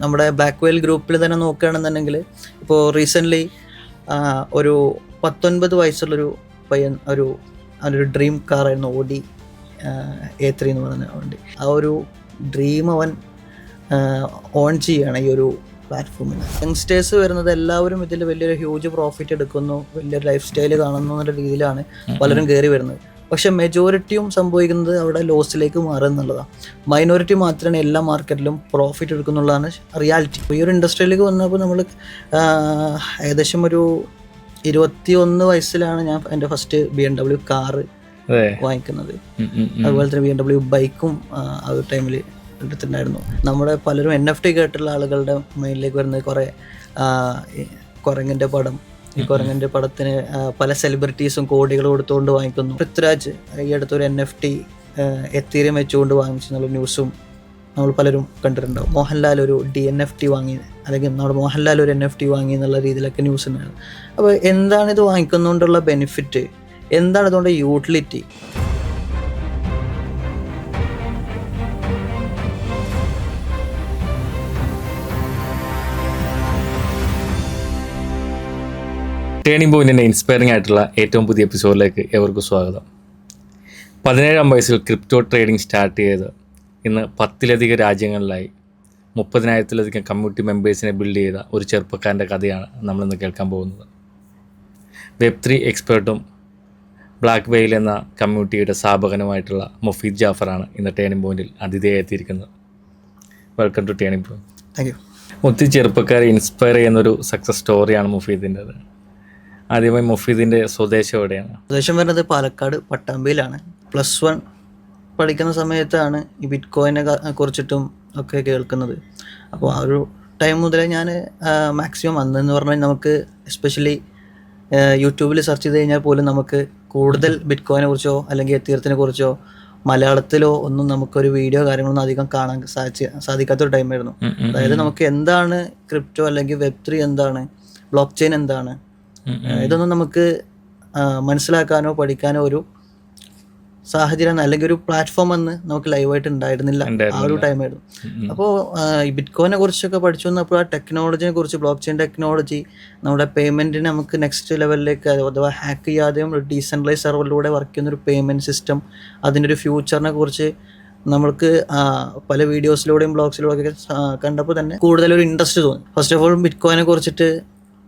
നമ്മുടെ ബ്ലാക്ക് വെയിൽ ഗ്രൂപ്പിൽ തന്നെ നോക്കുകയാണെന്നുണ്ടെങ്കിൽ ഇപ്പോൾ റീസെൻ്റ്ലി ഒരു 19 വയസ്സുള്ളൊരു പയ്യൻ അവനൊരു ഡ്രീം കാറായിരുന്നു ഓഡി A3 എന്ന് പറയുന്ന വണ്ടി. ആ ഒരു ഡ്രീം അവൻ ഓൺ ചെയ്യുകയാണ് ഈ ഒരു പ്ലാറ്റ്ഫോമിൽ. യങ്സ്റ്റേഴ്സ് വരുന്നത് എല്ലാവരും ഇതിൽ വലിയൊരു ഹ്യൂജ് പ്രോഫിറ്റ് എടുക്കുന്നു, വലിയൊരു ലൈഫ് സ്റ്റൈൽ കാണുന്നു എന്നുള്ള രീതിയിലാണ് പലരും കയറി വരുന്നത്. പക്ഷെ മെജോറിറ്റിയും സംഭവിക്കുന്നത് അവിടെ ലോസിലേക്ക് മാറുക എന്നുള്ളതാണ്. മൈനോറിറ്റി മാത്രമാണ് എല്ലാ മാർക്കറ്റിലും പ്രോഫിറ്റ് എടുക്കുന്നുള്ളതാണ് റിയാലിറ്റി. ഈ ഒരു ഇൻഡസ്ട്രിയിലേക്ക് വന്നപ്പോൾ നമ്മൾ ഏകദേശം ഒരു 21 വയസ്സിലാണ് ഞാൻ എൻ്റെ ഫസ്റ്റ് BMW കാറ് വാങ്ങിക്കുന്നത്. അതുപോലെ തന്നെ BMW ബൈക്കും ആ ഒരു ടൈമിൽ എടുത്തിട്ടുണ്ടായിരുന്നു. നമ്മുടെ പലരും NFT കേട്ടുള്ള ആളുകളുടെ മൈൻഡിലേക്ക് വരുന്നത് കുറേ കുരങ്ങൻ്റെ പടം. ഈ കുരങ്ങൻ്റെ പടത്തിന് പല സെലിബ്രിറ്റീസും കോടികൾ കൊടുത്തുകൊണ്ട് വാങ്ങിക്കുന്നു. പൃഥ്വിരാജ് ഈ അടുത്തൊരു NFT എത്തീരിയം വെച്ചുകൊണ്ട് വാങ്ങിച്ചെന്നുള്ള ന്യൂസും നമ്മൾ പലരും കണ്ടിട്ടുണ്ടാവും. മോഹൻലാൽ ഒരു DNFT വാങ്ങി, അല്ലെങ്കിൽ നമ്മുടെ മോഹൻലാൽ ഒരു NFT വാങ്ങി എന്നുള്ള രീതിയിലൊക്കെ ന്യൂസ് ഉണ്ടായിരുന്നു. അപ്പോൾ എന്താണ് ഇത് വാങ്ങിക്കുന്നതുകൊണ്ടുള്ള ബെനിഫിറ്റ്, എന്താണ് ഇതുകൊണ്ട് യൂട്ടിലിറ്റി? ടേണിംഗ് പോയിന്റിൻ്റെ ഇൻസ്പയറിംഗ് ആയിട്ടുള്ള ഏറ്റവും പുതിയ എപ്പിസോഡിലേക്ക് എവർക്കും സ്വാഗതം. 17-ാം വയസ്സിൽ ക്രിപ്റ്റോ ട്രേഡിംഗ് സ്റ്റാർട്ട് ചെയ്ത് ഇന്ന് 10-ലധികം രാജ്യങ്ങളിലായി 30,000-ലധികം കമ്മ്യൂണിറ്റി മെമ്പേഴ്സിനെ ബിൽഡ് ചെയ്ത ഒരു ചെറുപ്പക്കാരൻ്റെ കഥയാണ് നമ്മളിന്ന് കേൾക്കാൻ പോകുന്നത്. Web3 എക്സ്പേർട്ടും ബ്ലാക്ക് വെയിൽ എന്ന കമ്മ്യൂണിറ്റിയുടെ സ്ഥാപകനുമായിട്ടുള്ള മുഫീദ് ജാഫറാണ് ഇന്ന് ടേണിംഗ് പോയിന്റിൽ അതിഥിയായി എത്തിയിരിക്കുന്നത്. Welcome to turning point. Thank you. ഒത്തിരി ചെറുപ്പക്കാരെ ഇൻസ്പയർ ചെയ്യുന്നൊരു സക്സസ് സ്റ്റോറിയാണ് മുഫീദിൻ്റെത്. ആദ്യമായി മുഫീദിൻ്റെ സ്വദേശം എവിടെയാണ്? സ്വദേശം വരുന്നത് പാലക്കാട് പട്ടാമ്പിയിലാണ്. +1 പഠിക്കുന്ന സമയത്താണ് ഈ ബിറ്റ് കോയിനെ കുറിച്ചിട്ടും ഒക്കെ കേൾക്കുന്നത്. അപ്പോൾ ആ ഒരു ടൈം മുതലേ ഞാൻ മാക്സിമം അന്നെന്ന് പറഞ്ഞാൽ നമുക്ക് എസ്പെഷ്യലി യൂട്യൂബിൽ സെർച്ച് ചെയ്ത് കഴിഞ്ഞാൽ പോലും നമുക്ക് കൂടുതൽ ബിറ്റ് കോയിനെ കുറിച്ചോ അല്ലെങ്കിൽ എത്തീരത്തിനെ കുറിച്ചോ മലയാളത്തിലോ ഒന്നും നമുക്കൊരു വീഡിയോ കാര്യങ്ങളൊന്നും അധികം കാണാൻ സാധിക്കാത്തൊരു ടൈമായിരുന്നു. അതായത് നമുക്ക് എന്താണ് ക്രിപ്റ്റോ അല്ലെങ്കിൽ Web3 എന്താണ്, ബ്ലോക്ക് ചെയിൻ എന്താണ്, ഇതൊന്നും നമുക്ക് മനസ്സിലാക്കാനോ പഠിക്കാനോ ഒരു സാഹചര്യം അല്ലെങ്കിൽ ഒരു പ്ലാറ്റ്ഫോം എന്ന് നമുക്ക് ലൈവായിട്ട് ഉണ്ടായിരുന്നില്ല. ആ ഒരു ടൈമായിരുന്നു. അപ്പോൾ ഈ ബിറ്റ് കോയിനെ കുറിച്ചൊക്കെ പഠിച്ചു വന്നപ്പോൾ ആ ടെക്നോളജിനെ കുറിച്ച്, ബ്ലോക്ക് ചെയിൻ ടെക്നോളജി നമ്മുടെ പേയ്മെൻറ്റിനെ നമുക്ക് നെക്സ്റ്റ് ലെവലിലേക്ക്, അഥവാ ഹാക്ക് ചെയ്യാതെയും ഡീസെൻട്രലൈസ് സെർവറിലൂടെ വർക്ക് ചെയ്യുന്നൊരു പേയ്മെൻറ്റ് സിസ്റ്റം, അതിൻ്റെ ഒരു ഫ്യൂച്ചറിനെ കുറിച്ച് നമ്മൾക്ക് പല വീഡിയോസിലൂടെയും ബ്ലോഗ്സിലൂടെയൊക്കെ കണ്ടപ്പോൾ തന്നെ കൂടുതലൊരു ഇൻട്രസ്റ്റ് തോന്നി. ഫസ്റ്റ് ഓഫ് ഓൾ ബിറ്റ് കോയിനെ കുറിച്ചിട്ട്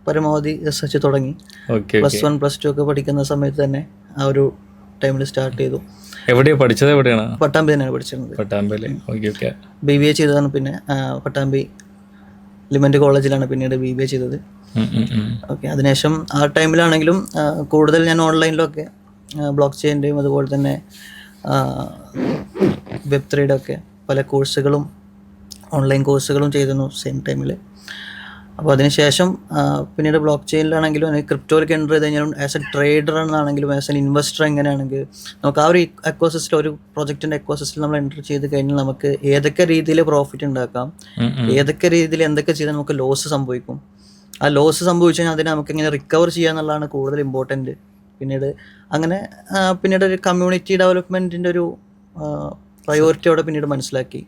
പരമാവധി റിസർച്ച് തുടങ്ങി. +1 +2 ഒക്കെ പഠിക്കുന്ന സമയത്ത് തന്നെ ആ ഒരു ടൈമിൽ സ്റ്റാർട്ട് ചെയ്തു. എവിടെയാണ് പഠിച്ചത്? എവിടെയാണ്? പട്ടാമ്പി തന്നെയാണ് പഠിച്ചിരുന്നത്. പട്ടാമ്പിയിൽ BBA ചെയ്തതാണ്. പിന്നെ പട്ടാമ്പി ലിമൻ്റ് കോളേജിലാണ് പിന്നീട് BBA ചെയ്തത്. ഓക്കെ. അതിനുശേഷം ആ ടൈമിലാണെങ്കിലും കൂടുതൽ ഞാൻ ഓൺലൈനിലൊക്കെ ബ്ലോക്ക് ചെയിൻ്റെയും അതുപോലെ തന്നെ Web3 ഒക്കെ പല കോഴ്സുകളും ഓൺലൈൻ കോഴ്സുകളും ചെയ്തിരുന്നു സെയിം ടൈമിൽ. അപ്പോൾ അതിനുശേഷം പിന്നീട് ബ്ലോക്ക് ചെയിനിലാണെങ്കിലും അല്ലെങ്കിൽ ക്രിപ്റ്റോയിലേക്ക് എൻ്റർ ചെയ്ത് കഴിഞ്ഞാലും ആസ് എ ട്രേഡർ എന്നാണെങ്കിലും ആസ് എൻ ഇൻവെസ്റ്റർ എങ്ങനെയാണെങ്കിൽ നമുക്ക് ആ ഒരു എക്കോസിസ്റ്റം, ഒരു പ്രൊജക്റ്റിൻ്റെ എക്കോസിസ്റ്റം നമ്മൾ എൻ്റർ ചെയ്ത് കഴിഞ്ഞാൽ നമുക്ക് ഏതൊക്കെ രീതിയിൽ പ്രോഫിറ്റ് ഉണ്ടാക്കാം, ഏതൊക്കെ രീതിയിൽ എന്തൊക്കെ ചെയ്താൽ നമുക്ക് ലോസ് സംഭവിക്കും, ആ ലോസ് സംഭവിച്ചു കഴിഞ്ഞാൽ അതിനെ നമുക്ക് എങ്ങനെ റിക്കവർ ചെയ്യുക എന്നുള്ളതാണ് കൂടുതൽ ഇമ്പോർട്ടൻറ്റ്. പിന്നീട് ഒരു കമ്മ്യൂണിറ്റി ഡെവലപ്മെൻറ്റിൻ്റെ ഒരു പ്രയോറിറ്റി അവിടെ പിന്നീട് മനസ്സിലാക്കി.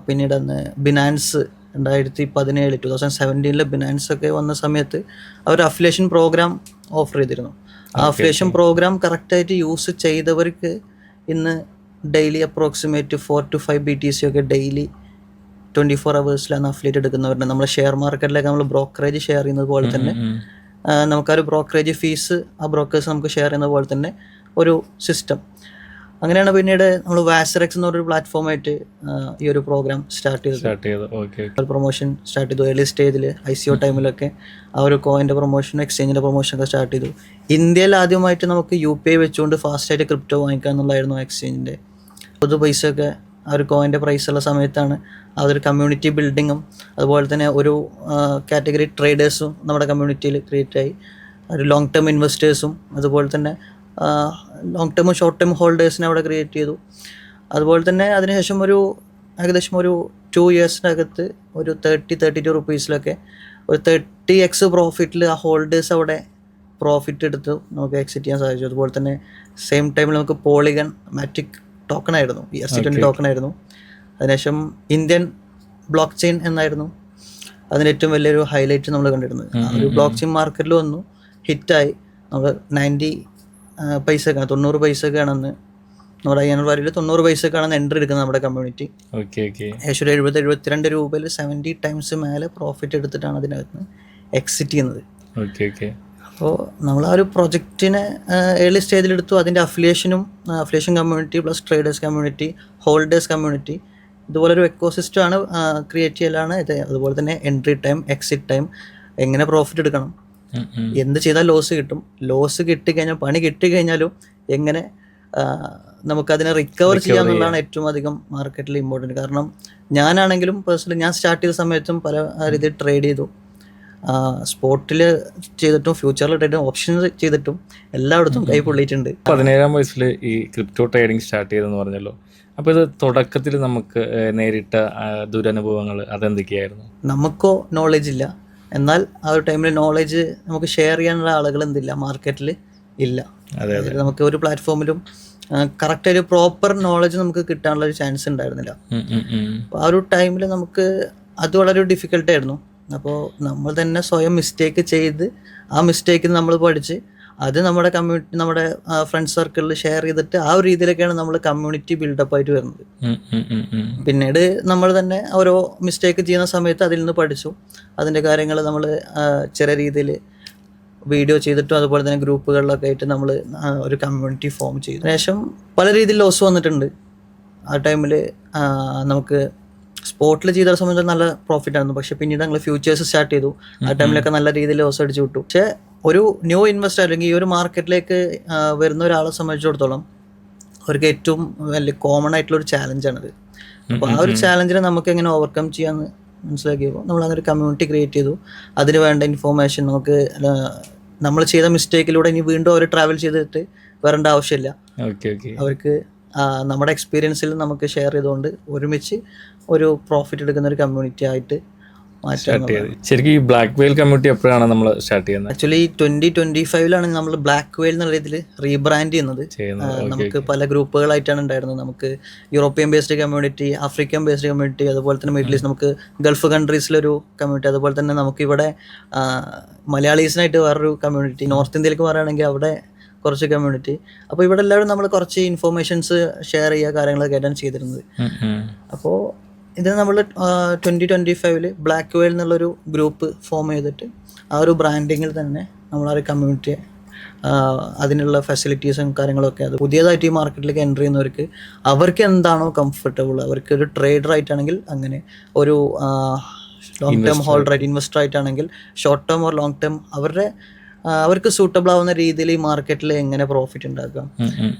പിന്നീട് അന്ന് ബിനാൻസ് 2017 ബിനാൻസ് ഒക്കെ വന്ന സമയത്ത് അവർ അഫിലിയേഷൻ പ്രോഗ്രാം ഓഫർ ചെയ്തിരുന്നു. ആ അഫിലിയേഷൻ പ്രോഗ്രാം കറക്റ്റായിട്ട് യൂസ് ചെയ്തവർക്ക് ഇന്ന് ഡെയിലി അപ്രോക്സിമേറ്റ് 4 to 5 BTC ഒക്കെ ഡെയിലി 24 hours അഫിലിയേറ്റ് എടുക്കുന്നവരുണ്ട്. നമ്മൾ ഷെയർ മാർക്കറ്റിലേക്ക് നമ്മൾ ബ്രോക്കറേജ് ഷെയർ ചെയ്യുന്നത് പോലെ തന്നെ നമുക്കൊരു ബ്രോക്കറേജ് ഫീസ് ആ ബ്രോക്കേഴ്സ് നമുക്ക് ഷെയർ ചെയ്യുന്നത് പോലെ തന്നെ ഒരു സിസ്റ്റം. അങ്ങനെയാണ് പിന്നീട് നമ്മൾ വാസറെക്സ് എന്ന് പറഞ്ഞൊരു പ്ലാറ്റ്ഫോമായിട്ട് ഈ ഒരു പ്രോഗ്രാം സ്റ്റാർട്ട് ചെയ്തു. പ്രൊമോഷൻ സ്റ്റാർട്ട് ചെയ്തു. ഏർലി സ്റ്റേജിൽ ICO ടൈമിലൊക്കെ ആ ഒരു കോയിൻ്റെ പ്രൊമോഷൻ, എക്സ്ചേഞ്ചിൻ്റെ പ്രൊമോഷനൊക്കെ സ്റ്റാർട്ട് ചെയ്തു. ഇന്ത്യയിൽ ആദ്യമായിട്ട് നമുക്ക് UPI വെച്ചുകൊണ്ട് ഫാസ്റ്റായിട്ട് ക്രിപ്റ്റോ വാങ്ങിക്കുക എന്നുള്ളതായിരുന്നു എക്സ്ചേഞ്ചിൻ്റെ പൊതു പൈസയൊക്കെ. ആ ഒരു കോയിൻ്റെ പ്രൈസുള്ള സമയത്താണ് അതൊരു കമ്മ്യൂണിറ്റി ബിൽഡിങ്ങും അതുപോലെ തന്നെ ഒരു കാറ്റഗറി ട്രേഡേഴ്സും നമ്മുടെ കമ്മ്യൂണിറ്റിയിൽ ക്രിയേറ്റ് ആയി. ഒരു ലോങ് ടേം ഇൻവെസ്റ്റേഴ്സും അതുപോലെ തന്നെ ലോങ് ടേമും ഷോർട്ട് ടേം ഹോൾഡേഴ്സിനെ അവിടെ ക്രിയേറ്റ് ചെയ്തു. അതുപോലെ തന്നെ അതിനുശേഷം ഏകദേശം ഒരു 2 yearsനകത്ത് ഒരു 32 rupeesലൊക്കെ ഒരു 30x പ്രോഫിറ്റിൽ ആ ഹോൾഡേഴ്സ് അവിടെ പ്രോഫിറ്റ് എടുത്ത് നമുക്ക് എക്സിറ്റ് ചെയ്യാൻ സാധിച്ചു. അതുപോലെ തന്നെ സെയിം ടൈമിൽ നമുക്ക് പോളിഗൺ മാറ്റിക് ടോക്കൺ ആയിരുന്നു, ERC20 ടോക്കൺ ആയിരുന്നു. അതിനുശേഷം ഇന്ത്യൻ ബ്ലോക്ക് ചെയിൻ എന്നായിരുന്നു അതിൻ്റെ ഏറ്റവും വലിയൊരു ഹൈലൈറ്റ് നമ്മൾ കണ്ടിരുന്നത്. ഒരു ബ്ലോക്ക് ചെയിൻ മാർക്കറ്റിൽ വന്നു, ഹിറ്റായി. നമ്മൾ 90 പൈസക്കാണ് 90 പൈസക്കാണെന്ന് നമ്മുടെ INR വാല്യൂല് 90 പൈസക്കാണെന്ന് എൻട്രി എടുക്കുന്നത് നമ്മുടെ കമ്മ്യൂണിറ്റി. ഏകദേശം ഒരു 70-72 രൂപയിൽ 70 ടൈംസ് മേലെ പ്രോഫിറ്റ് എടുത്തിട്ടാണ് അതിനകത്ത് എക്സിറ്റ് ചെയ്യുന്നത്. അപ്പോൾ നമ്മൾ ആ ഒരു പ്രൊജക്റ്റിനെ ഏർലി സ്റ്റേജിലെടുത്തു. അതിൻ്റെ affiliation community plus traders community, holders community, ഇതുപോലൊരു എക്കോസിസ്റ്റമാണ് ക്രിയേറ്റ് ചെയ്യലാണ് ഇത്. അതുപോലെ തന്നെ എൻട്രി ടൈം, എക്സിറ്റ് ടൈം, എങ്ങനെ പ്രോഫിറ്റ് എടുക്കണം, എന്ത് ചെയ്താൽ ലോസ് കിട്ടും, ലോസ് കിട്ടിക്കഴിഞ്ഞാൽ പണി കിട്ടിക്കഴിഞ്ഞാലും എങ്ങനെ നമുക്കതിനെ റിക്കവർ ചെയ്യാന്നുള്ളതാണ് ഏറ്റവും അധികം മാർക്കറ്റിൽ ഇമ്പോർട്ടൻറ്റ്. കാരണം ഞാനാണെങ്കിലും പേഴ്സണലി ഞാൻ സ്റ്റാർട്ട് ചെയ്ത സമയത്തും പല രീതിയിൽ ട്രേഡ് ചെയ്തു. സ്പോട്ടിൽ ചെയ്തിട്ടും ഫ്യൂച്ചറിൽ ട്രേഡ് ഓപ്ഷൻസ് ചെയ്തിട്ടും എല്ലായിടത്തും കൈ പൊള്ളിയിട്ടുണ്ട്. 17-ാം വയസ്സിൽ ഈ ക്രിപ്റ്റോ ട്രേഡിംഗ് സ്റ്റാർട്ട് ചെയ്തെന്ന് പറഞ്ഞല്ലോ. അപ്പോൾ ഇത് തുടക്കത്തിൽ നമുക്ക് നേരിട്ട ദുരനുഭവങ്ങൾ അതെന്തൊക്കെയായിരുന്നു? നമുക്കോ നോളജ് ഇല്ല, എന്നാൽ ആ ഒരു ടൈമിൽ നോളജ് നമുക്ക് ഷെയർ ചെയ്യാനുള്ള ആളുകൾ എന്തില്ല, മാർക്കറ്റിൽ ഇല്ല. നമുക്ക് ഒരു പ്ലാറ്റ്ഫോമിലും കറക്റ്റ് ഒരു പ്രോപ്പർ നോളജ് നമുക്ക് കിട്ടാനുള്ള ഒരു ചാൻസ് ഉണ്ടായിരുന്നില്ല. അപ്പോൾ ആ ഒരു ടൈമിൽ നമുക്ക് അത് വളരെ ഡിഫിക്കൽട്ടായിരുന്നു. അപ്പോൾ നമ്മൾ തന്നെ സ്വയം മിസ്റ്റേക്ക് ചെയ്ത് ആ മിസ്റ്റേക്കിൽ നമ്മൾ പഠിച്ച് അത് നമ്മുടെ കമ്മ്യൂണിറ്റി, നമ്മുടെ ഫ്രണ്ട് സർക്കിളിൽ ഷെയർ ചെയ്തിട്ട് ആ ഒരു രീതിയിലൊക്കെയാണ് നമ്മൾ കമ്മ്യൂണിറ്റി ബിൽഡപ്പ് ആയിട്ട് വരുന്നത്. പിന്നീട് നമ്മൾ തന്നെ ഓരോ മിസ്റ്റേക്ക് ചെയ്യുന്ന സമയത്ത് അതിൽ നിന്ന് പഠിച്ചു. അതിൻ്റെ കാര്യങ്ങൾ നമ്മൾ ചെറിയ രീതിയിൽ വീഡിയോ ചെയ്തിട്ടും അതുപോലെ തന്നെ ഗ്രൂപ്പുകളിലൊക്കെ ആയിട്ട് നമ്മൾ ഒരു കമ്മ്യൂണിറ്റി ഫോം ചെയ്തു. ശേഷം പല രീതിയിൽ ലോസ് വന്നിട്ടുണ്ട്. ആ ടൈമിൽ നമുക്ക് സ്പോട്ടിൽ ചെയ്ത സമയത്ത് നല്ല പ്രോഫിറ്റ് ആയിരുന്നു. പക്ഷെ പിന്നീട് ഞങ്ങൾ ഫ്യൂച്ചേഴ്സ് സ്റ്റാർട്ട് ചെയ്തു. ആ ടൈമിലൊക്കെ നല്ല രീതിയിൽ ലോസ് അടിച്ചു വിട്ടു. പക്ഷേ ഒരു ന്യൂ ഇൻവെസ്റ്റർ അല്ലെങ്കിൽ ഈ ഒരു മാർക്കറ്റിലേക്ക് വരുന്ന ഒരാളെ സംബന്ധിച്ചിടത്തോളം അവർക്ക് ഏറ്റവും വലിയ കോമൺ ആയിട്ടുള്ളൊരു ചാലഞ്ചാണിത്. അപ്പോൾ ആ ഒരു ചാലഞ്ചിനെ നമുക്ക് എങ്ങനെ ഓവർകം ചെയ്യാമെന്ന് മനസ്സിലാക്കിയപ്പോൾ നമ്മൾ അങ്ങനെ ഒരു കമ്മ്യൂണിറ്റി ക്രിയേറ്റ് ചെയ്തു. അതിന് വേണ്ട ഇൻഫോർമേഷൻ നമുക്ക് നമ്മൾ ചെയ്ത മിസ്റ്റേക്കിലൂടെ ഇനി വീണ്ടും അവർ ട്രാവൽ ചെയ്തിട്ട് വരേണ്ട ആവശ്യമില്ല. അവർക്ക് നമ്മുടെ എക്സ്പീരിയൻസിൽ നമുക്ക് ഷെയർ ചെയ്തുകൊണ്ട് ഒരുമിച്ച് ഒരു പ്രോഫിറ്റ് എടുക്കുന്ന ഒരു കമ്മ്യൂണിറ്റി ആയിട്ട് മാറ്റാൻ. ശരിക്കും ഈ ബ്ലാക്ക് വെയിൽ കമ്മ്യൂണിറ്റി എപ്പോഴാണ് നമ്മൾ സ്റ്റാർട്ട് ചെയ്യുന്നത്? ആക്ച്വലി 2025 നമ്മൾ ബ്ലാക്ക് വെയിൽ എന്നുള്ള രീതിയിൽ റീബ്രാൻഡ് ചെയ്യുന്നത്. നമുക്ക് പല ഗ്രൂപ്പുകളായിട്ടാണ് ഉണ്ടായിരുന്നത്. നമുക്ക് European based community, African based community, അതുപോലെ തന്നെ മിഡിൽ ഈസ്റ്റ്, നമുക്ക് ഗൾഫ് കൺട്രീസിലൊരു കമ്മ്യൂണിറ്റി, അതുപോലെ തന്നെ നമുക്കിവിടെ മലയാളീസിനായിട്ട് വേറൊരു കമ്മ്യൂണിറ്റി, നോർത്ത് ഇന്ത്യയിലേക്ക് പറയുകയാണെങ്കിൽ അവിടെ കുറച്ച് കമ്മ്യൂണിറ്റി. അപ്പോൾ ഇവിടെ എല്ലാവരും നമ്മൾ കുറച്ച് ഇൻഫോർമേഷൻസ് ഷെയർ ചെയ്യുക, കാര്യങ്ങളൊക്കെ ആയിട്ടാണ് ചെയ്തിരുന്നത്. അപ്പോൾ ഇത് നമ്മൾ 2025 ബ്ലാക്ക് വെയിൽ എന്നുള്ളൊരു ഗ്രൂപ്പ് ഫോം ചെയ്തിട്ട് ആ ഒരു ബ്രാൻഡിങ്ങിൽ തന്നെ നമ്മൾ ആ ഒരു കമ്മ്യൂണിറ്റിയെ അതിനുള്ള ഫെസിലിറ്റീസും കാര്യങ്ങളൊക്കെ അത് പുതിയതായിട്ട് ഈ മാർക്കറ്റിലേക്ക് എൻ്റർ ചെയ്യുന്നവർക്ക് അവർക്ക് എന്താണോ കംഫർട്ടബിൾ, അവർക്ക് ഒരു ട്രേഡർ ആയിട്ടാണെങ്കിൽ അങ്ങനെ, ഒരു ലോങ് ടേം ഹോൾഡർ ആയിട്ട് ഇൻവെസ്റ്റർ ആയിട്ടാണെങ്കിൽ short term or long term അവർക്ക് സൂട്ടബിൾ ആവുന്ന രീതിയിൽ ഈ മാർക്കറ്റിൽ എങ്ങനെ പ്രോഫിറ്റ് ഉണ്ടാക്കാം,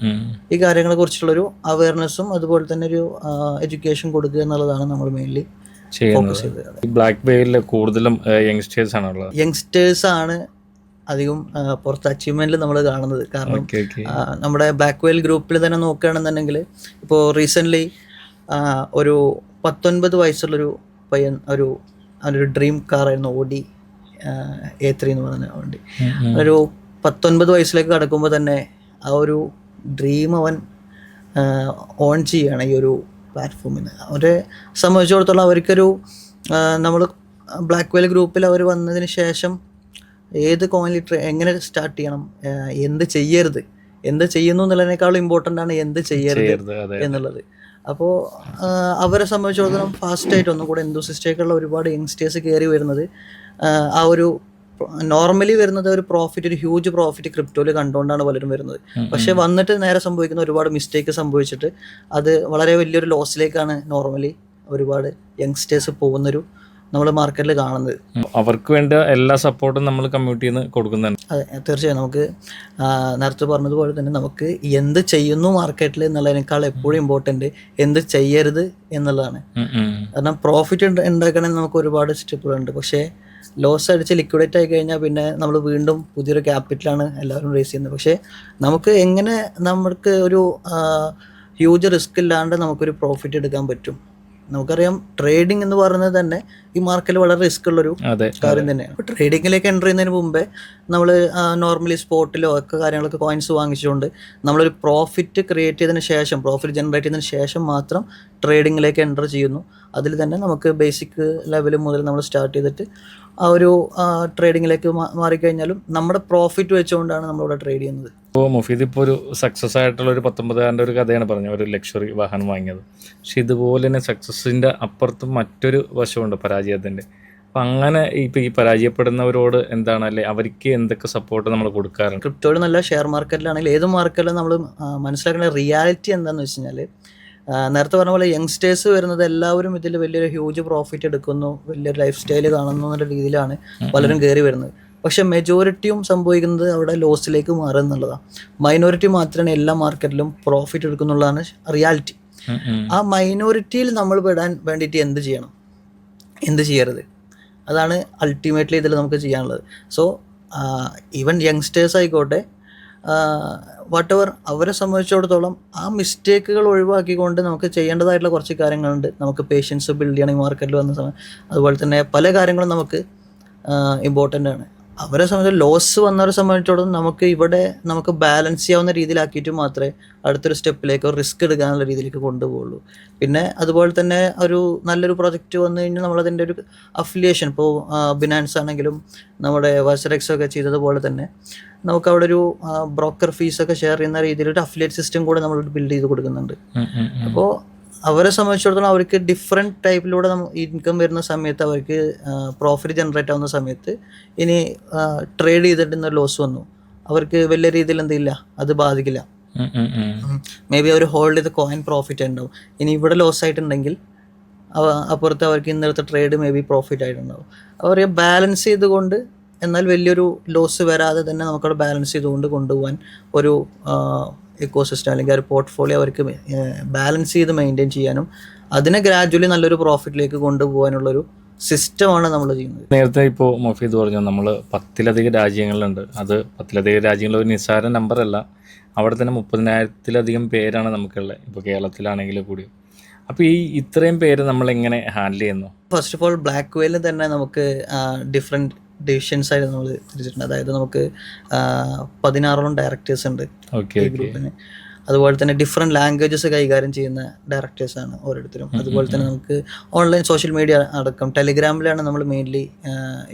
ഈ കാര്യങ്ങളെ കുറിച്ചുള്ളൊരു അവയർനെസ്സും അതുപോലെ തന്നെ ഒരു എഡ്യൂക്കേഷൻ കൊടുക്കുക എന്നുള്ളതാണ് നമ്മൾ മെയിൻലി ഫോക്കസ് ചെയ്തത്. ബ്ലാക്ക് വെയിലിൽ കൂടുതലും യങ്സ്റ്റേഴ്സ് ആണ് അധികം പുറത്ത് അച്ചീവ്മെന്റിൽ നമ്മൾ കാണുന്നത്. കാരണം നമ്മുടെ ബ്ലാക്ക് വെയിൽ ഗ്രൂപ്പിൽ തന്നെ നോക്കുകയാണെന്നുണ്ടെങ്കിൽ ഇപ്പോൾ റീസെൻ്റ്ലി ഒരു 19 വയസ്സുള്ളൊരു പയ്യൻ അവനൊരു ഡ്രീം കാറായിരുന്നു Audi A3 എന്ന് പറയുന്ന വണ്ടി. ഒരു 19 വയസ്സിലേക്ക് കടക്കുമ്പോൾ തന്നെ ആ ഒരു ഡ്രീം അവൻ ഓൺ ചെയ്യുകയാണ് ഈ ഒരു പ്ലാറ്റ്ഫോമിന്. അവരെ സംബന്ധിച്ചിടത്തോളം അവർക്കൊരു നമ്മൾ ബ്ലാക്ക് വെയിൽ ഗ്രൂപ്പിൽ അവർ വന്നതിന് ശേഷം ഏത് കോയിനിൽ എങ്ങനെ സ്റ്റാർട്ട് ചെയ്യണം, എന്ത് ചെയ്യരുത്, എന്ത് ചെയ്യുന്നു എന്നുള്ളതിനേക്കാളും ഇമ്പോർട്ടൻ്റ് ആണ് എന്ത് ചെയ്യരുത് എന്നുള്ളത്. അപ്പോൾ അവരെ സംബന്ധിച്ചിടത്തോളം ഫാസ്റ്റായിട്ട് ഒന്നും കൂടെ എന്തൂസിസ്റ്റായിട്ടുള്ള ഒരുപാട് യങ്സ്റ്റേഴ്സ് കയറി വരുന്നത് ആ ഒരു നോർമലി വരുന്നത് ഒരു പ്രോഫിറ്റ്, ഒരു ഹ്യൂജ് പ്രോഫിറ്റ് ക്രിപ്റ്റോയിൽ കണ്ടുകൊണ്ടാണ് പലരും വരുന്നത്. പക്ഷെ വന്നിട്ട് നേരെ സംഭവിക്കുന്ന ഒരുപാട് മിസ്റ്റേക്ക് സംഭവിച്ചിട്ട് അത് വളരെ വലിയൊരു ലോസിലേക്കാണ് നോർമലി ഒരുപാട് യങ്സ്റ്റേഴ്സ് പോകുന്നൊരു നമ്മൾ മാർക്കറ്റിൽ കാണുന്നത്. അവർക്ക് വേണ്ട എല്ലാ സപ്പോർട്ടും നമ്മൾ കമ്മ്യൂണിറ്റിയിൽ നിന്ന് കൊടുക്കുന്നുണ്ട്. അതെ, തീർച്ചയായും. നമുക്ക് നേരത്തെ പറഞ്ഞതുപോലെ തന്നെ നമുക്ക് എന്ത് ചെയ്യുന്നു മാർക്കറ്റിൽ എന്നുള്ളതിനേക്കാൾ എപ്പോഴും ഇമ്പോർട്ടൻറ്റ് എന്ത് ചെയ്യരുത് എന്നുള്ളതാണ്. കാരണം പ്രോഫിറ്റ് ഉണ്ടാക്കണമെങ്കിൽ നമുക്ക് ഒരുപാട് സ്റ്റെപ്പുകളുണ്ട്. പക്ഷേ ലോസ് അടിച്ച് ലിക്വിഡേറ്റ് ആയി കഴിഞ്ഞാൽ പിന്നെ നമ്മൾ വീണ്ടും പുതിയൊരു ക്യാപിറ്റലാണ് എല്ലാവരും റേസ് ചെയ്യുന്നത്. പക്ഷേ നമുക്ക് എങ്ങനെ നമുക്ക് ഒരു ഹ്യൂജ് റിസ്ക് ഇല്ലാണ്ട് നമുക്കൊരു പ്രോഫിറ്റ് എടുക്കാൻ പറ്റും നമുക്കറിയാം ട്രേഡിംഗ് എന്ന് പറയുന്നത് തന്നെ ഈ മാർക്കറ്റിൽ വളരെ റിസ്ക് ഉള്ളൊരു കാര്യം തന്നെയാണ്. അപ്പോൾ ട്രേഡിങ്ങിലേക്ക് എൻ്റർ ചെയ്യുന്നതിന് മുമ്പേ നമ്മൾ നോർമലി സ്പോട്ടിലോ ഒക്കെ കാര്യങ്ങളൊക്കെ കോയിൻസ് വാങ്ങിച്ചുകൊണ്ട് നമ്മളൊരു പ്രോഫിറ്റ് ക്രിയേറ്റ് ചെയ്തതിന് ശേഷം, പ്രോഫിറ്റ് ജനറേറ്റ് ചെയ്തതിന് ശേഷം മാത്രം ട്രേഡിങ്ങിലേക്ക് എൻ്റർ ചെയ്യുന്നു. അതിൽ തന്നെ നമുക്ക് ബേസിക് ലെവൽ മുതൽ നമ്മൾ സ്റ്റാർട്ട് ചെയ്തിട്ട് ആ ഒരു ട്രേഡിങ്ങിലേക്ക് മാറിക്കഴിഞ്ഞാലും നമ്മുടെ പ്രോഫിറ്റ് വെച്ചുകൊണ്ടാണ് നമ്മളിവിടെ ട്രേഡ് ചെയ്യുന്നത്. ഇപ്പോൾ മുഫീദ് ഇപ്പോൾ ഒരു സക്സസ് ആയിട്ടുള്ള ഒരു 19-കാരൻ്റെ ഒരു കഥയാണ് പറഞ്ഞത്, ഒരു ലക്ഷറി വാഹനം വാങ്ങിയത്. പക്ഷെ ഇതുപോലെ തന്നെ സക്സസിൻ്റെ അപ്പുറത്തും മറ്റൊരു വശമുണ്ട് പരാജയത്തിൻ്റെ. അപ്പം അങ്ങനെ ഇപ്പോൾ ഈ പരാജയപ്പെടുന്നവരോട് എന്താണ്, അല്ലെ അവർക്ക് എന്തൊക്കെ സപ്പോർട്ട് നമ്മൾ കൊടുക്കാറുണ്ട്? ക്രിപ്റ്റോയിൽ നല്ല ഷെയർ മാർക്കറ്റിലാണെങ്കിൽ ഏത് മാർക്കറ്റിലും നമ്മൾ മനസ്സിലാക്കേണ്ട റിയാലിറ്റി എന്താണെന്ന് വെച്ച് കഴിഞ്ഞാൽ, നേരത്തെ പറഞ്ഞ പോലെ യങ്സ്റ്റേഴ്സ് വരുന്നത് എല്ലാവരും ഇതിൽ വലിയൊരു ഹ്യൂജ് പ്രോഫിറ്റ് എടുക്കുന്നു, വലിയൊരു ലൈഫ് സ്റ്റൈൽ കാണുന്നു എന്നുള്ള രീതിയിലാണ് പലരും കയറി വരുന്നത്. പക്ഷെ മെജോറിറ്റിയും സംഭവിക്കുന്നത് അവിടെ ലോസിലേക്ക് മാറുക എന്നുള്ളതാണ്. മൈനോറിറ്റി മാത്രമാണ് എല്ലാ മാർക്കറ്റിലും പ്രോഫിറ്റ് എടുക്കുന്നുള്ളതാണ് റിയാലിറ്റി. ആ മൈനോറിറ്റിയിൽ നമ്മൾ പെടാൻ വേണ്ടിയിട്ട് എന്ത് ചെയ്യണം, എന്ത് ചെയ്യരുത്, അതാണ് അൾട്ടിമേറ്റ്ലി ഇതിൽ നമുക്ക് ചെയ്യാനുള്ളത്. സോ ഈവൻ യങ്സ്റ്റേഴ്സ് ആയിക്കോട്ടെ, വാട്ട് എവർ, അവരെ സംബന്ധിച്ചിടത്തോളം ആ മിസ്റ്റേക്കുകൾ ഒഴിവാക്കിക്കൊണ്ട് നമുക്ക് ചെയ്യേണ്ടതായിട്ടുള്ള കുറച്ച് കാര്യങ്ങളുണ്ട്. നമുക്ക് പേഷ്യൻസ് ബിൽഡ് ചെയ്യണം ഈ മാർക്കറ്റിൽ വന്ന സമയം. അതുപോലെ തന്നെ പല കാര്യങ്ങളും നമുക്ക് ഇമ്പോർട്ടൻ്റ് ആണ്. അവരെ സംബന്ധിച്ച് ലോസ് വന്നവരെ സംബന്ധിച്ചിടത്തോളം നമുക്ക് ബാലൻസ് ചെയ്യാവുന്ന രീതിയിലാക്കിയിട്ട് മാത്രമേ അടുത്തൊരു സ്റ്റെപ്പിലേക്ക് റിസ്ക് എടുക്കാനുള്ള രീതിയിലേക്ക് കൊണ്ടുപോകുള്ളൂ. പിന്നെ അതുപോലെ തന്നെ ഒരു നല്ലൊരു പ്രൊജക്റ്റ് വന്നു കഴിഞ്ഞാൽ നമ്മളതിൻ്റെ ഒരു അഫിലിയേഷൻ, ഇപ്പോൾ ബിനാൻസ് ആണെങ്കിലും നമ്മുടെ വർസറെക്സ് ഒക്കെ ചെയ്തതുപോലെ തന്നെ നമുക്ക് അവിടെ ഒരു ബ്രോക്കർ ഫീസൊക്കെ ഷെയർ ചെയ്യുന്ന രീതിയിലൊരു അഫിലിയേറ്റ് സിസ്റ്റം കൂടെ നമ്മൾ ബിൽഡ് ചെയ്ത് കൊടുക്കുന്നുണ്ട്. അപ്പോൾ അവരെ സംബന്ധിച്ചിടത്തോളം അവർക്ക് ഡിഫറെൻറ്റ് ടൈപ്പിലൂടെ ഇൻകം വരുന്ന സമയത്ത്, അവർക്ക് പ്രോഫിറ്റ് ജനറേറ്റ് ആവുന്ന സമയത്ത്, ഇനി ട്രേഡ് ചെയ്തിട്ട് ലോസ് വന്നു, അവർക്ക് വലിയ രീതിയിൽ എന്തില്ല, അത് ബാധിക്കില്ല. മേ ബി അവർ ഹോൾഡ് ചെയ്ത് കോയിൻ പ്രോഫിറ്റ് ഉണ്ടാവും. ഇനി ഇവിടെ ലോസ് ആയിട്ടുണ്ടെങ്കിൽ അപ്പുറത്ത് അവർക്ക് ഇന്നത്തെ ട്രേഡ് മേ ബി പ്രോഫിറ്റ് ആയിട്ടുണ്ടാവും. അവർ ബാലൻസ് ചെയ്തുകൊണ്ട്, എന്നാൽ വലിയൊരു ലോസ് വരാതെ തന്നെ നമുക്കവിടെ ബാലൻസ് ചെയ്തുകൊണ്ട് കൊണ്ടുപോകാൻ ഒരു ഇക്കോസിസ്റ്റം അല്ലെങ്കിൽ ഒരു പോർട്ട്ഫോളിയോ അവർക്ക് ബാലൻസ് ചെയ്ത് മെയിൻറ്റെയിൻ ചെയ്യാനും അതിനെ ഗ്രാജുവലി നല്ലൊരു പ്രോഫിറ്റിലേക്ക് കൊണ്ടുപോകാനുള്ളൊരു സിസ്റ്റമാണ് നമ്മൾ ചെയ്യുന്നത്. നേരത്തെ ഇപ്പോൾ മുഫീദ് പറഞ്ഞു നമ്മൾ 10-ലധികം രാജ്യങ്ങളുണ്ട്. അത് 10-ലധികം രാജ്യങ്ങൾ ഒരു നിസ്സാര നമ്പറല്ല. അവിടെ തന്നെ 30,000-ലധികം പേരാണ് നമുക്കുള്ളത്, ഇപ്പോൾ കേരളത്തിലാണെങ്കിൽ കൂടി. അപ്പോൾ ഈ ഇത്രയും പേര് നമ്മൾ എങ്ങനെ ഹാൻഡിൽ ചെയ്യുന്നു? ഫസ്റ്റ് ഓഫ് ഓൾ ബ്ലാക്ക് വെയിൽ തന്നെ നമുക്ക് ഡിഫറെൻറ്റ് ഡിവിഷൻസ് ആയിട്ട് നമ്മൾ തിരിച്ചിട്ടുണ്ട്. അതായത് നമുക്ക് 16 ഡയറക്ടേഴ്സ് ഉണ്ട് ഈ ഗ്രൂപ്പിന്. അതുപോലെ തന്നെ ഡിഫറെൻറ്റ് ലാംഗ്വേജസ് കൈകാര്യം ചെയ്യുന്ന ഡയറക്ടേഴ്സാണ് ഓരോരുത്തരും. അതുപോലെ തന്നെ നമുക്ക് ഓൺലൈൻ സോഷ്യൽ മീഡിയ അടക്കം ടെലിഗ്രാമിലാണ് നമ്മൾ മെയിൻലി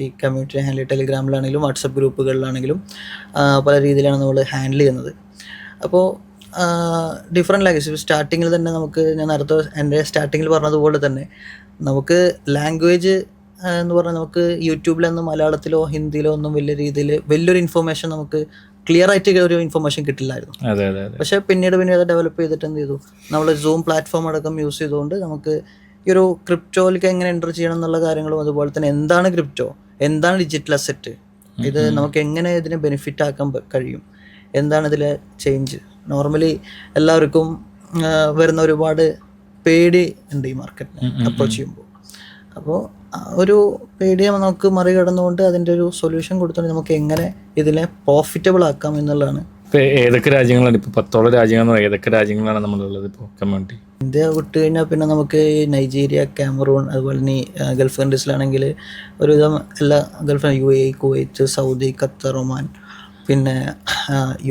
ഈ കമ്മ്യൂണിറ്റി ഹാൻഡിൽ. ടെലിഗ്രാമിലാണെങ്കിലും വാട്സപ്പ് ഗ്രൂപ്പുകളിലാണെങ്കിലും പല രീതിയിലാണ് നമ്മൾ ഹാൻഡിൽ ചെയ്യുന്നത്. അപ്പോൾ ഡിഫറെൻറ്റ് ലാംഗ്വേജ് സ്റ്റാർട്ടിങ്ങിൽ തന്നെ നമുക്ക്, ഞാൻ നേരത്തെ എൻ്റെ സ്റ്റാർട്ടിങ്ങിൽ പറഞ്ഞതുപോലെ തന്നെ, നമുക്ക് ലാംഗ്വേജ് എന്ന് പറഞ്ഞാൽ നമുക്ക് യൂട്യൂബിലൊന്നും മലയാളത്തിലോ ഹിന്ദിയിലോ ഒന്നും വലിയ രീതിയിൽ വലിയൊരു ഇൻഫർമേഷൻ നമുക്ക് ക്ലിയർ ആയിട്ട് ഒരു ഇൻഫർമേഷൻ കിട്ടില്ലായിരുന്നു. പക്ഷേ പിന്നീട് ഡെവലപ്പ് ചെയ്തിട്ട് എന്ത് ചെയ്തു, നമ്മൾ സൂം പ്ലാറ്റ്ഫോം അടക്കം യൂസ് ചെയ്തുകൊണ്ട് നമുക്ക് ഈ ഒരു ക്രിപ്റ്റോയിലേക്ക് എങ്ങനെ എൻ്റർ ചെയ്യണം എന്നുള്ള കാര്യങ്ങളും, അതുപോലെ തന്നെ എന്താണ് ക്രിപ്റ്റോ, എന്താണ് ഡിജിറ്റൽ അസറ്റ്, ഇത് നമുക്ക് എങ്ങനെ ഇതിനെ ബെനിഫിറ്റ് ആക്കാൻ കഴിയും, എന്താണ് ഇതിലെ ചേഞ്ച്. നോർമലി എല്ലാവർക്കും വരുന്ന ഒരുപാട് പേടി ഉണ്ട് ഈ മാർക്കറ്റിനെ അപ്രോച്ച് ചെയ്യുമ്പോൾ. അപ്പോൾ ഒരു പേടിയെ നമുക്ക് മറികടന്നുകൊണ്ട് അതിൻ്റെ ഒരു സൊല്യൂഷൻ കൊടുത്തുകൊണ്ട് നമുക്ക് എങ്ങനെ ഇതിനെ പ്രോഫിറ്റബിൾ ആക്കാം എന്നുള്ളതാണ്. ഇപ്പോൾ ഏതൊക്കെ രാജ്യങ്ങളാണ്, ഇപ്പോൾ 10ഓളം രാജ്യങ്ങളാണ്, ഏതൊക്കെ രാജ്യങ്ങളാണ് നമ്മളുള്ളത് ഇപ്പോൾ കമ്മ്യൂണിറ്റി? ഇന്ത്യ വിട്ട് കഴിഞ്ഞാൽ പിന്നെ നമുക്ക് നൈജീരിയ, കാമറൂൺ, അതുപോലെ തന്നെ ഗൾഫ് കൺട്രീസിലാണെങ്കിൽ ഒരുവിധം എല്ലാ Gulf, UAE, Kuwait, Saudi, Qatar, Oman, പിന്നെ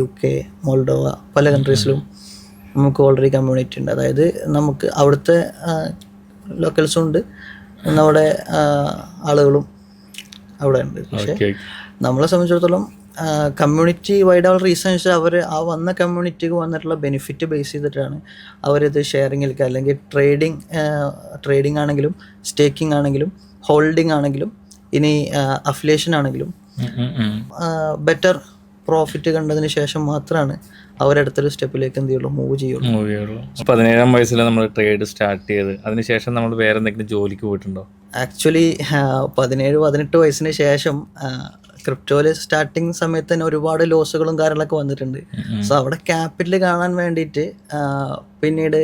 UK, മോൾഡോവ, പല കൺട്രീസിലും നമുക്ക് ഓൾറെഡി കമ്മ്യൂണിറ്റി ഉണ്ട്. അതായത് നമുക്ക് അവിടുത്തെ ലോക്കൽസും ഉണ്ട്, നമ്മുടെ ആളുകളും അവിടെ ഉണ്ട്. പക്ഷേ നമ്മളെ സംബന്ധിച്ചിടത്തോളം കമ്മ്യൂണിറ്റി വൈഡ് ആവുള്ള റീസൺ വെച്ചാൽ അവർ ആ വന്ന കമ്മ്യൂണിറ്റിക്ക് വന്നിട്ടുള്ള ബെനിഫിറ്റ് ബേസ് ചെയ്തിട്ടാണ് അവരിത് ഷെയറിങ്ങിലേക്ക്, അല്ലെങ്കിൽ ട്രേഡിംഗ് ആണെങ്കിലും സ്റ്റേക്കിംഗ് ആണെങ്കിലും ഹോൾഡിംഗ് ആണെങ്കിലും ഇനി അഫിലിയേഷൻ ആണെങ്കിലും ബെറ്റർ പ്രോഫിറ്റ് കണ്ടതിന് ശേഷം മാത്രമാണ് അവരടുത്തൊരു സ്റ്റെപ്പിലേക്ക് എന്ത് ചെയ്യുള്ളൂ, മൂവ് ചെയ്യുള്ളൂ. 17-ാം വയസ്സിൽ നമ്മൾ ട്രേഡ് സ്റ്റാർട്ട് ചെയ്ത് അതിനുശേഷം നമ്മൾ വേറെ എന്തെങ്കിലും ജോലിക്ക് പോയിട്ടുണ്ടോ? ആക്ച്വലി 17-18 വയസ്സിന് ശേഷം ക്രിപ്റ്റോയിൽ സ്റ്റാർട്ടിങ് സമയത്ത് തന്നെ ഒരുപാട് ലോസുകളും കാര്യങ്ങളൊക്കെ വന്നിട്ടുണ്ട്. സോ അവിടെ ക്യാപിറ്റൽ കാണാൻ വേണ്ടിയിട്ട് പിന്നീട്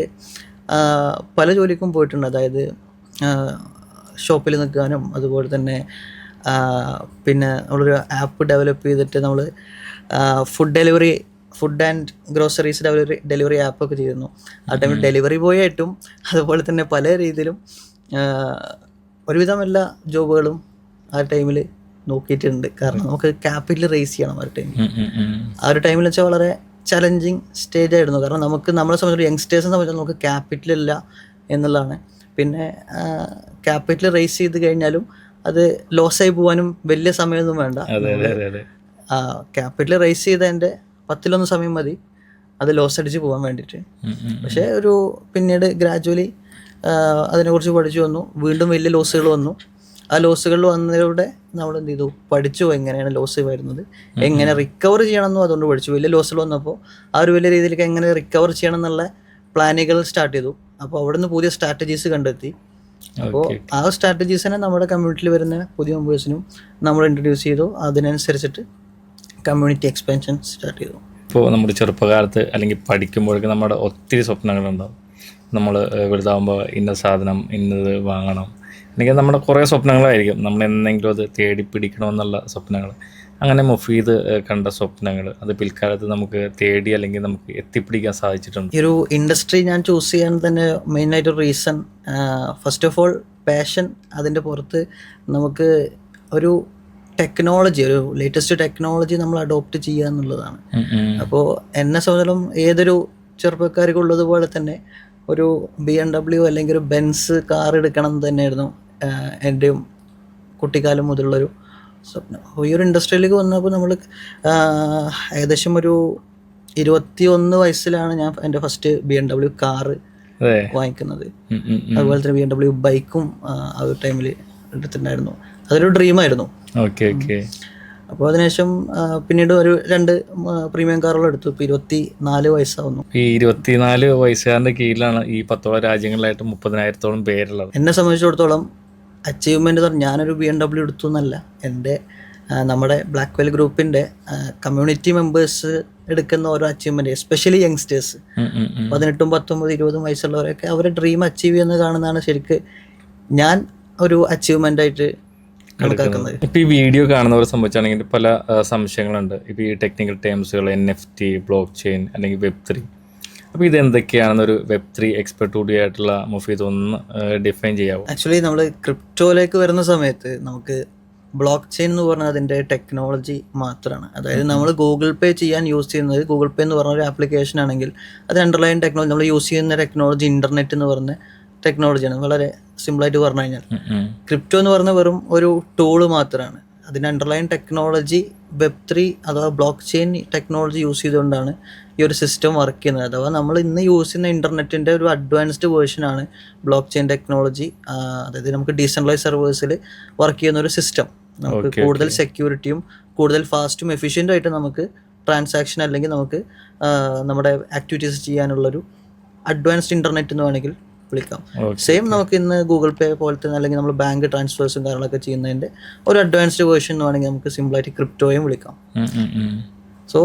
പല ജോലിക്കും പോയിട്ടുണ്ട്. അതായത് ഷോപ്പിൽ നിൽക്കാനും, അതുപോലെ തന്നെ പിന്നെ നമ്മളൊരു ആപ്പ് ഡെവലപ്പ് ചെയ്തിട്ട് നമ്മൾ food delivery food and groceries delivery ആപ്പൊക്കെ ചെയ്തിരുന്നു. ആ ടൈമിൽ ഡെലിവറി ബോയ് ആയിട്ടും അതുപോലെ തന്നെ പല രീതിയിലും ഒരുവിധം എല്ലാ ജോബുകളും ആ ടൈമിൽ നോക്കിയിട്ടുണ്ട്. കാരണം നമുക്ക് ക്യാപിറ്റൽ റേസ് ചെയ്യണം ആ ടൈമിൽ. ആ ഒരു ടൈമിൽ വെച്ചാൽ വളരെ ചലഞ്ചിങ് സ്റ്റേജ് ആയിരുന്നു. കാരണം നമ്മളെ സംബന്ധിച്ച് യങ്സ്റ്റേഴ്സിനെ സംബന്ധിച്ച് നമുക്ക് ക്യാപിറ്റൽ ഇല്ല എന്നുള്ളതാണ്. പിന്നെ ക്യാപിറ്റൽ റേസ് ചെയ്ത് കഴിഞ്ഞാലും അത് ലോസായി പോകാനും വലിയ സമയമൊന്നും വേണ്ട. ക്യാപിറ്റൽ റേസ് ചെയ്തതിൻ്റെ 10 സമയം മതി അത് ലോസ് അടിച്ച് പോകാൻ വേണ്ടിയിട്ട്. പക്ഷേ പിന്നീട് ഗ്രാജുവലി അതിനെക്കുറിച്ച് പഠിച്ചു വന്നു. വീണ്ടും വലിയ ലോസുകൾ വന്നു. ആ ലോസുകളിൽ വന്നതിലൂടെ നമ്മൾ എന്ത് ചെയ്തു, പഠിച്ചു എങ്ങനെയാണ് ലോസ് വരുന്നത്, എങ്ങനെ റിക്കവർ ചെയ്യണമെന്നും അതുകൊണ്ട് പഠിച്ചു. വലിയ ലോസുകൾ വന്നപ്പോൾ ആ ഒരു വലിയ രീതിയിലേക്ക് എങ്ങനെ റിക്കവർ ചെയ്യണം എന്നുള്ള പ്ലാനുകൾ സ്റ്റാർട്ട് ചെയ്തു. അപ്പോൾ അവിടെ നിന്ന് പുതിയ സ്ട്രാറ്റജീസ് കണ്ടെത്തി. അപ്പോൾ ആ സ്ട്രാറ്റജീസിനെ നമ്മുടെ കമ്മ്യൂണിറ്റിയിൽ വരുന്ന പുതിയ മെമ്പേഴ്സിനും നമ്മൾ ഇൻട്രൊഡ്യൂസ് ചെയ്തു. അതിനനുസരിച്ചിട്ട് കമ്മ്യൂണിറ്റി എക്സ്പാൻഷൻ സ്റ്റാർട്ട് ചെയ്തു. ഇപ്പോൾ നമ്മുടെ ചെറുപ്പകാലത്ത് അല്ലെങ്കിൽ പഠിക്കുമ്പോഴേക്കും നമ്മുടെ ഒത്തിരി സ്വപ്നങ്ങളുണ്ടാവും. നമ്മൾ വലുതാകുമ്പോൾ ഇന്ന സാധനം ഇന്നത് വാങ്ങണം, അല്ലെങ്കിൽ നമ്മുടെ കുറേ സ്വപ്നങ്ങളായിരിക്കും. നമ്മൾ എന്തെങ്കിലും അത് തേടി പിടിക്കണമെന്നുള്ള സ്വപ്നങ്ങൾ. അങ്ങനെ മുഫീദ് കണ്ട സ്വപ്നങ്ങൾ അത് പിൽക്കാലത്ത് നമുക്ക് തേടി അല്ലെങ്കിൽ നമുക്ക് എത്തിപ്പിടിക്കാൻ സാധിച്ചിട്ടുണ്ട്. ഈ ഒരു ഇൻഡസ്ട്രി ഞാൻ ചൂസ് ചെയ്യാൻ തന്നെ മെയിനായിട്ടൊരു reason, first of all passion. അതിൻ്റെ പുറത്ത് നമുക്ക് ഒരു ടെക്നോളജി, ഒരു ലേറ്റസ്റ്റ് ടെക്നോളജി നമ്മൾ അഡോപ്റ്റ് ചെയ്യുക എന്നുള്ളതാണ്. അപ്പോൾ എന്നെ സംബന്ധിച്ചിടത്തോളം ഏതൊരു ചെറുപ്പക്കാർക്കും ഉള്ളതുപോലെ തന്നെ ഒരു BMW അല്ലെങ്കിൽ ഒരു ബെൻസ് കാർ എടുക്കണം എന്ന് തന്നെയായിരുന്നു എൻ്റെയും കുട്ടിക്കാലം മുതലുള്ളൊരു സ്വപ്നം. അപ്പോൾ ഈ ഒരു ഇൻഡസ്ട്രിയിലേക്ക് വന്നപ്പോൾ നമ്മൾ ഏകദേശം ഒരു 21 വയസ്സിലാണ് ഞാൻ എൻ്റെ ഫസ്റ്റ് BMW കാറ് വാങ്ങിക്കുന്നത്. അതുപോലെ തന്നെ BMW ബൈക്കും ആ ഒരു ടൈമിൽ എടുത്തിട്ടുണ്ടായിരുന്നു. അതൊരു ഡ്രീമായിരുന്നു. അപ്പോൾ അതിനുശേഷം പിന്നീട് ഒരു 2 പ്രീമിയം കാറുകൾ എടുത്തു. ഇപ്പോൾ 24 വയസ്സാവുന്നു. ഈ 24 വയസ്സുകാരൻ്റെ കീഴിലാണ് ഈ 10 രാജ്യങ്ങളിലായിട്ട് 30,000-ഓളം പേരുള്ളത്. എന്നെ സംബന്ധിച്ചിടത്തോളം അച്ചീവ്മെൻ്റ് പറഞ്ഞാൽ ഞാനൊരു BMW എടുത്തു എന്നല്ല, എൻ്റെ നമ്മുടെ ബ്ലാക്ക് വെൽ ഗ്രൂപ്പിൻ്റെ കമ്മ്യൂണിറ്റി മെമ്പേഴ്സ് എടുക്കുന്ന ഓരോ അച്ചീവ്മെൻറ്റ്, എസ്പെഷ്യലി യങ്സ്റ്റേഴ്സ് 18, 19, 20 വയസ്സുള്ളവരൊക്കെ അവരുടെ ഡ്രീം അച്ചീവ് ചെയ്യുന്നത് കാണുന്നതാണ് ശരിക്ക് ഞാൻ ഒരു അച്ചീവ്മെൻ്റായിട്ട് കണക്കാക്കുന്നത്. ഇപ്പോൾ ഈ വീഡിയോ കാണുന്നവരെ സംബന്ധിച്ചാണെങ്കിൽ പല സംശയങ്ങളുണ്ട്. ഇപ്പോൾ ഈ ടെക്നിക്കൽ ടേംസുകൾ NFT, ബ്ലോക്ക് ചെയിൻ അല്ലെങ്കിൽ Web3. അപ്പോൾ ഇതെന്തൊക്കെയാണെന്നൊരു Web3 എക്സ്പെർട്ട് കൂടിയായിട്ടുള്ള മുഫീദ് ഒന്ന് ഡിഫൈൻ ചെയ്യാമോ? ആക്ച്വലി നമ്മൾ ക്രിപ്റ്റോയിലേക്ക് വരുന്ന സമയത്ത് നമുക്ക് ബ്ലോക്ക് ചെയിൻ എന്ന് പറഞ്ഞാൽ അതിൻ്റെ ടെക്നോളജി മാത്രമാണ്. അതായത് നമ്മൾ ഗൂഗിൾ പേ ചെയ്യാൻ യൂസ് ചെയ്യുന്നത്, ഗൂഗിൾ പേ എന്ന് പറഞ്ഞ ഒരു ആപ്ലിക്കേഷൻ ആണെങ്കിൽ അത് അണ്ടർലൈൻ ടെക്നോളജി, നമ്മൾ യൂസ് ചെയ്യുന്ന ടെക്നോളജി ഇൻ്റർനെറ്റ് എന്ന് പറഞ്ഞ ടെക്നോളജിയാണ്. വളരെ സിമ്പിളായിട്ട് പറഞ്ഞു കഴിഞ്ഞാൽ ക്രിപ്റ്റോ എന്ന് പറഞ്ഞ വെറും ഒരു ടൂള് മാത്രമാണ്. അതിൻ്റെ അണ്ടർലൈൻ ടെക്നോളജി Web3 അഥവാ ബ്ലോക്ക് ചെയിൻ ടെക്നോളജി യൂസ് ചെയ്തുകൊണ്ടാണ് ഈ ഒരു സിസ്റ്റം വർക്ക് ചെയ്യുന്നത്. അഥവാ നമ്മൾ ഇന്ന് യൂസ് ചെയ്യുന്ന ഇൻ്റർനെറ്റിൻ്റെ ഒരു അഡ്വാൻസ്ഡ് വേർഷനാണ് ബ്ലോക്ക് ചെയിൻ ടെക്നോളജി. അതായത് നമുക്ക് ഡീസെൻട്രലൈസ് സെർവേഴ്സിൽ വർക്ക് ചെയ്യുന്ന ഒരു സിസ്റ്റം. നമുക്ക് കൂടുതൽ സെക്യൂരിറ്റിയും കൂടുതൽ ഫാസ്റ്റും എഫിഷ്യൻ്റും ആയിട്ട് നമുക്ക് ട്രാൻസാക്ഷൻ അല്ലെങ്കിൽ നമുക്ക് നമ്മുടെ ആക്ടിവിറ്റീസ് ചെയ്യാനുള്ളൊരു അഡ്വാൻസ്ഡ് ഇൻ്റർനെറ്റ് എന്ന് വേണമെങ്കിൽ വിളിക്കാം. സെയിം നമുക്ക് ഇന്ന് ഗൂഗിൾ പേ പോലത്തെ അല്ലെങ്കിൽ നമ്മൾ ബാങ്ക് ട്രാൻസ്ഫേഴ്സും കാര്യങ്ങളൊക്കെ ചെയ്യുന്നതിൻ്റെ ഒരു അഡ്വാൻസ്ഡ് വേർഷൻ എന്ന് വേണമെങ്കിൽ നമുക്ക് സിമ്പിളായിട്ട് ക്രിപ്റ്റോയും വിളിക്കാം. സോ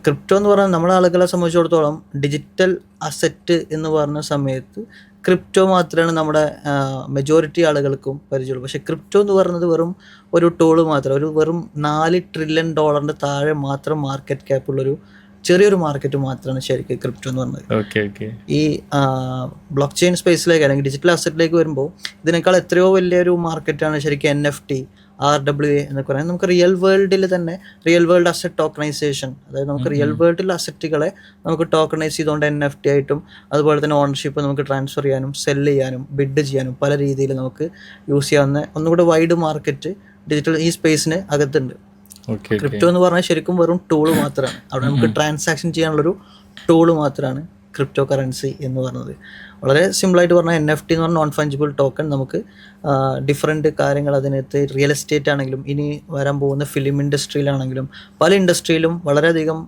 ക്രിപ്റ്റോ എന്ന് പറഞ്ഞാൽ നമ്മുടെ ആളുകളെ സംബന്ധിച്ചിടത്തോളം ഡിജിറ്റൽ അസറ്റ് എന്ന് പറഞ്ഞ സമയത്ത് ക്രിപ്റ്റോ മാത്രമാണ് നമ്മുടെ മെജോറിറ്റി ആളുകൾക്കും പരിചയമുള്ളൂ. പക്ഷേ ക്രിപ്റ്റോ എന്ന് പറയുന്നത് വെറും ഒരു ടൂള് മാത്രം, വെറും $4 ട്രില്യൺ താഴെ മാത്രം മാർക്കറ്റ് ക്യാപ്പുള്ളൊരു ചെറിയൊരു മാർക്കറ്റ് മാത്രമാണ് ശരിക്കും ക്രിപ്റ്റോ എന്ന് പറഞ്ഞത്. ഈ ബ്ലോക്ക് ചെയിൻ സ്പേസിലേക്ക് അല്ലെങ്കിൽ ഡിജിറ്റൽ അസറ്റിലേക്ക് വരുമ്പോൾ ഇതിനേക്കാൾ എത്രയോ വലിയൊരു മാർക്കറ്റാണ് ശരിക്കും NFT, RWA എന്നൊക്കെ പറയുന്നത്. നമുക്ക് റിയൽ വേൾഡിൽ തന്നെ റിയൽ വേൾഡ് അസറ്റ് ടോക്കണൈസേഷൻ, അതായത് നമുക്ക് റിയൽ വേൾഡിൽ അസറ്റുകളെ നമുക്ക് ടോക്കണൈസ് ചെയ്തുകൊണ്ട് NFT ആയിട്ടും അതുപോലെ തന്നെ ഓണർഷിപ്പ് നമുക്ക് ട്രാൻസ്ഫർ ചെയ്യാനും സെല് ചെയ്യാനും ബിഡ് ചെയ്യാനും പല രീതിയിൽ നമുക്ക് യൂസ് ചെയ്യാവുന്ന ഒന്നുകൂടെ വൈഡ് മാർക്കറ്റ് ഡിജിറ്റൽ ഈ സ്പേസിന് അകത്തുണ്ട്. ക്രിപ്റ്റോ എന്ന് പറഞ്ഞാൽ ശരിക്കും വെറും ടൂള് മാത്രമാണ്. അവിടെ നമുക്ക് ട്രാൻസാക്ഷൻ ചെയ്യാനുള്ളൊരു ടൂള് മാത്രമാണ് ക്രിപ്റ്റോ കറൻസി എന്ന് പറയുന്നത്. വളരെ സിമ്പിളായിട്ട് പറഞ്ഞാൽ NFT എന്ന് പറഞ്ഞാൽ നോൺ ഫഞ്ചിബിൾ ടോക്കൺ. നമുക്ക് ഡിഫറെൻറ്റ് കാര്യങ്ങൾ അതിനകത്ത് റിയൽ എസ്റ്റേറ്റ് ആണെങ്കിലും ഇനി വരാൻ പോകുന്ന ഫിലിം ഇൻഡസ്ട്രിയിലാണെങ്കിലും പല ഇൻഡസ്ട്രിയിലും വളരെയധികം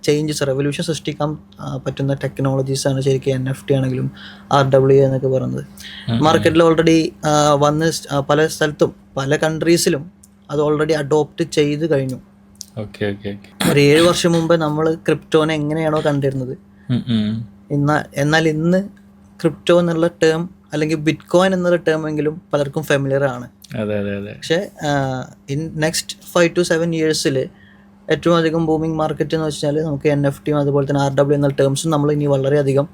ചേഞ്ചസ്, റെവല്യൂഷൻ സൃഷ്ടിക്കാൻ പറ്റുന്ന ടെക്നോളജീസാണ് ശരിക്കും NFT ആണെങ്കിലും RWA എന്നൊക്കെ പറയുന്നത്. മാർക്കറ്റിൽ ഓൾറെഡി വന്ന് പല സ്ഥലത്തും പല കൺട്രീസിലും അത് ഓൾറെഡി അഡോപ്റ്റ് ചെയ്ത് കഴിഞ്ഞു. ഒരു 7 വർഷം മുമ്പ് നമ്മൾ ക്രിപ്റ്റോനെ എങ്ങനെയാണോ കണ്ടിരുന്നത്, എന്നാൽ ഇന്ന് ക്രിപ്റ്റോ എന്നുള്ള ടേം അല്ലെങ്കിൽ ബിറ്റ് കോയിൻ എന്നുള്ള ടേം എങ്കിലും പലർക്കും ഫെമിലിയർ ആണ്. പക്ഷേ ഇൻ നെക്സ്റ്റ് 5 to 7 ഇയേഴ്സിൽ ഏറ്റവും അധികം ബൂമിങ് മാർക്കറ്റ് എന്ന് വെച്ചാൽ നമുക്ക് NFT അതുപോലെ തന്നെ RW എന്ന ടേംസും നമ്മൾ ഇനി വളരെയധികം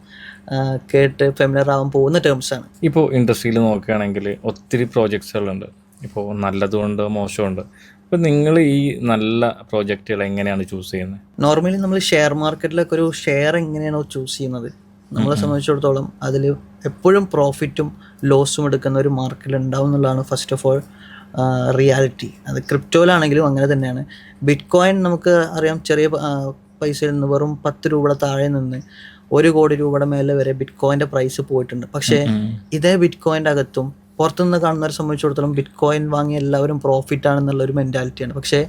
കേട്ട് ഫെമിലിയർ ആവാൻ പോകുന്ന ടേംസാണ്. ഇപ്പോൾ ഇൻഡസ്ട്രിയിൽ നോക്കുകയാണെങ്കിൽ ഒത്തിരി പ്രോജക്ട്സുകളുണ്ട്. ഇപ്പോൾ നല്ലതുകൊണ്ട് മോശമുണ്ട്. അപ്പോൾ നിങ്ങൾ ഈ നല്ല പ്രോജക്റ്റുകൾ എങ്ങനെയാണ് ചൂസ് ചെയ്യുന്നത്? നോർമലി നമ്മൾ ഷെയർ മാർക്കറ്റിലൊക്കെ ഒരു ഷെയർ എങ്ങനെയാണോ ചൂസ് ചെയ്യുന്നത്, നമ്മളെ സംബന്ധിച്ചിടത്തോളം അതിൽ എപ്പോഴും പ്രോഫിറ്റും ലോസും എടുക്കുന്ന ഒരു മാർക്കറ്റിൽ ഉണ്ടാവും എന്നുള്ളതാണ് ഫസ്റ്റ് ഓഫ് ഓൾ റിയാലിറ്റി. അത് ക്രിപ്റ്റോയിലാണെങ്കിലും അങ്ങനെ തന്നെയാണ്. ബിറ്റ് കോയിൻ നമുക്ക് അറിയാം, ചെറിയ പൈസയിൽ നിന്ന് വെറും 10 രൂപയുടെ താഴെ നിന്ന് 1 കോടി രൂപയുടെ മേലെ വരെ ബിറ്റ് കോയിൻ്റെ പ്രൈസ് പോയിട്ടുണ്ട്. പക്ഷേ ഇതേ ബിറ്റ് കോയിൻ്റെ അകത്തും പുറത്തുനിന്ന് കാണുന്നവരെ സംബന്ധിച്ചിടത്തോളം ബിറ്റ് കോയിൻ വാങ്ങിയ എല്ലാവരും പ്രോഫിറ്റ് ആണെന്നുള്ളൊരു മെൻറ്റാലിറ്റിയാണ്. പക്ഷേ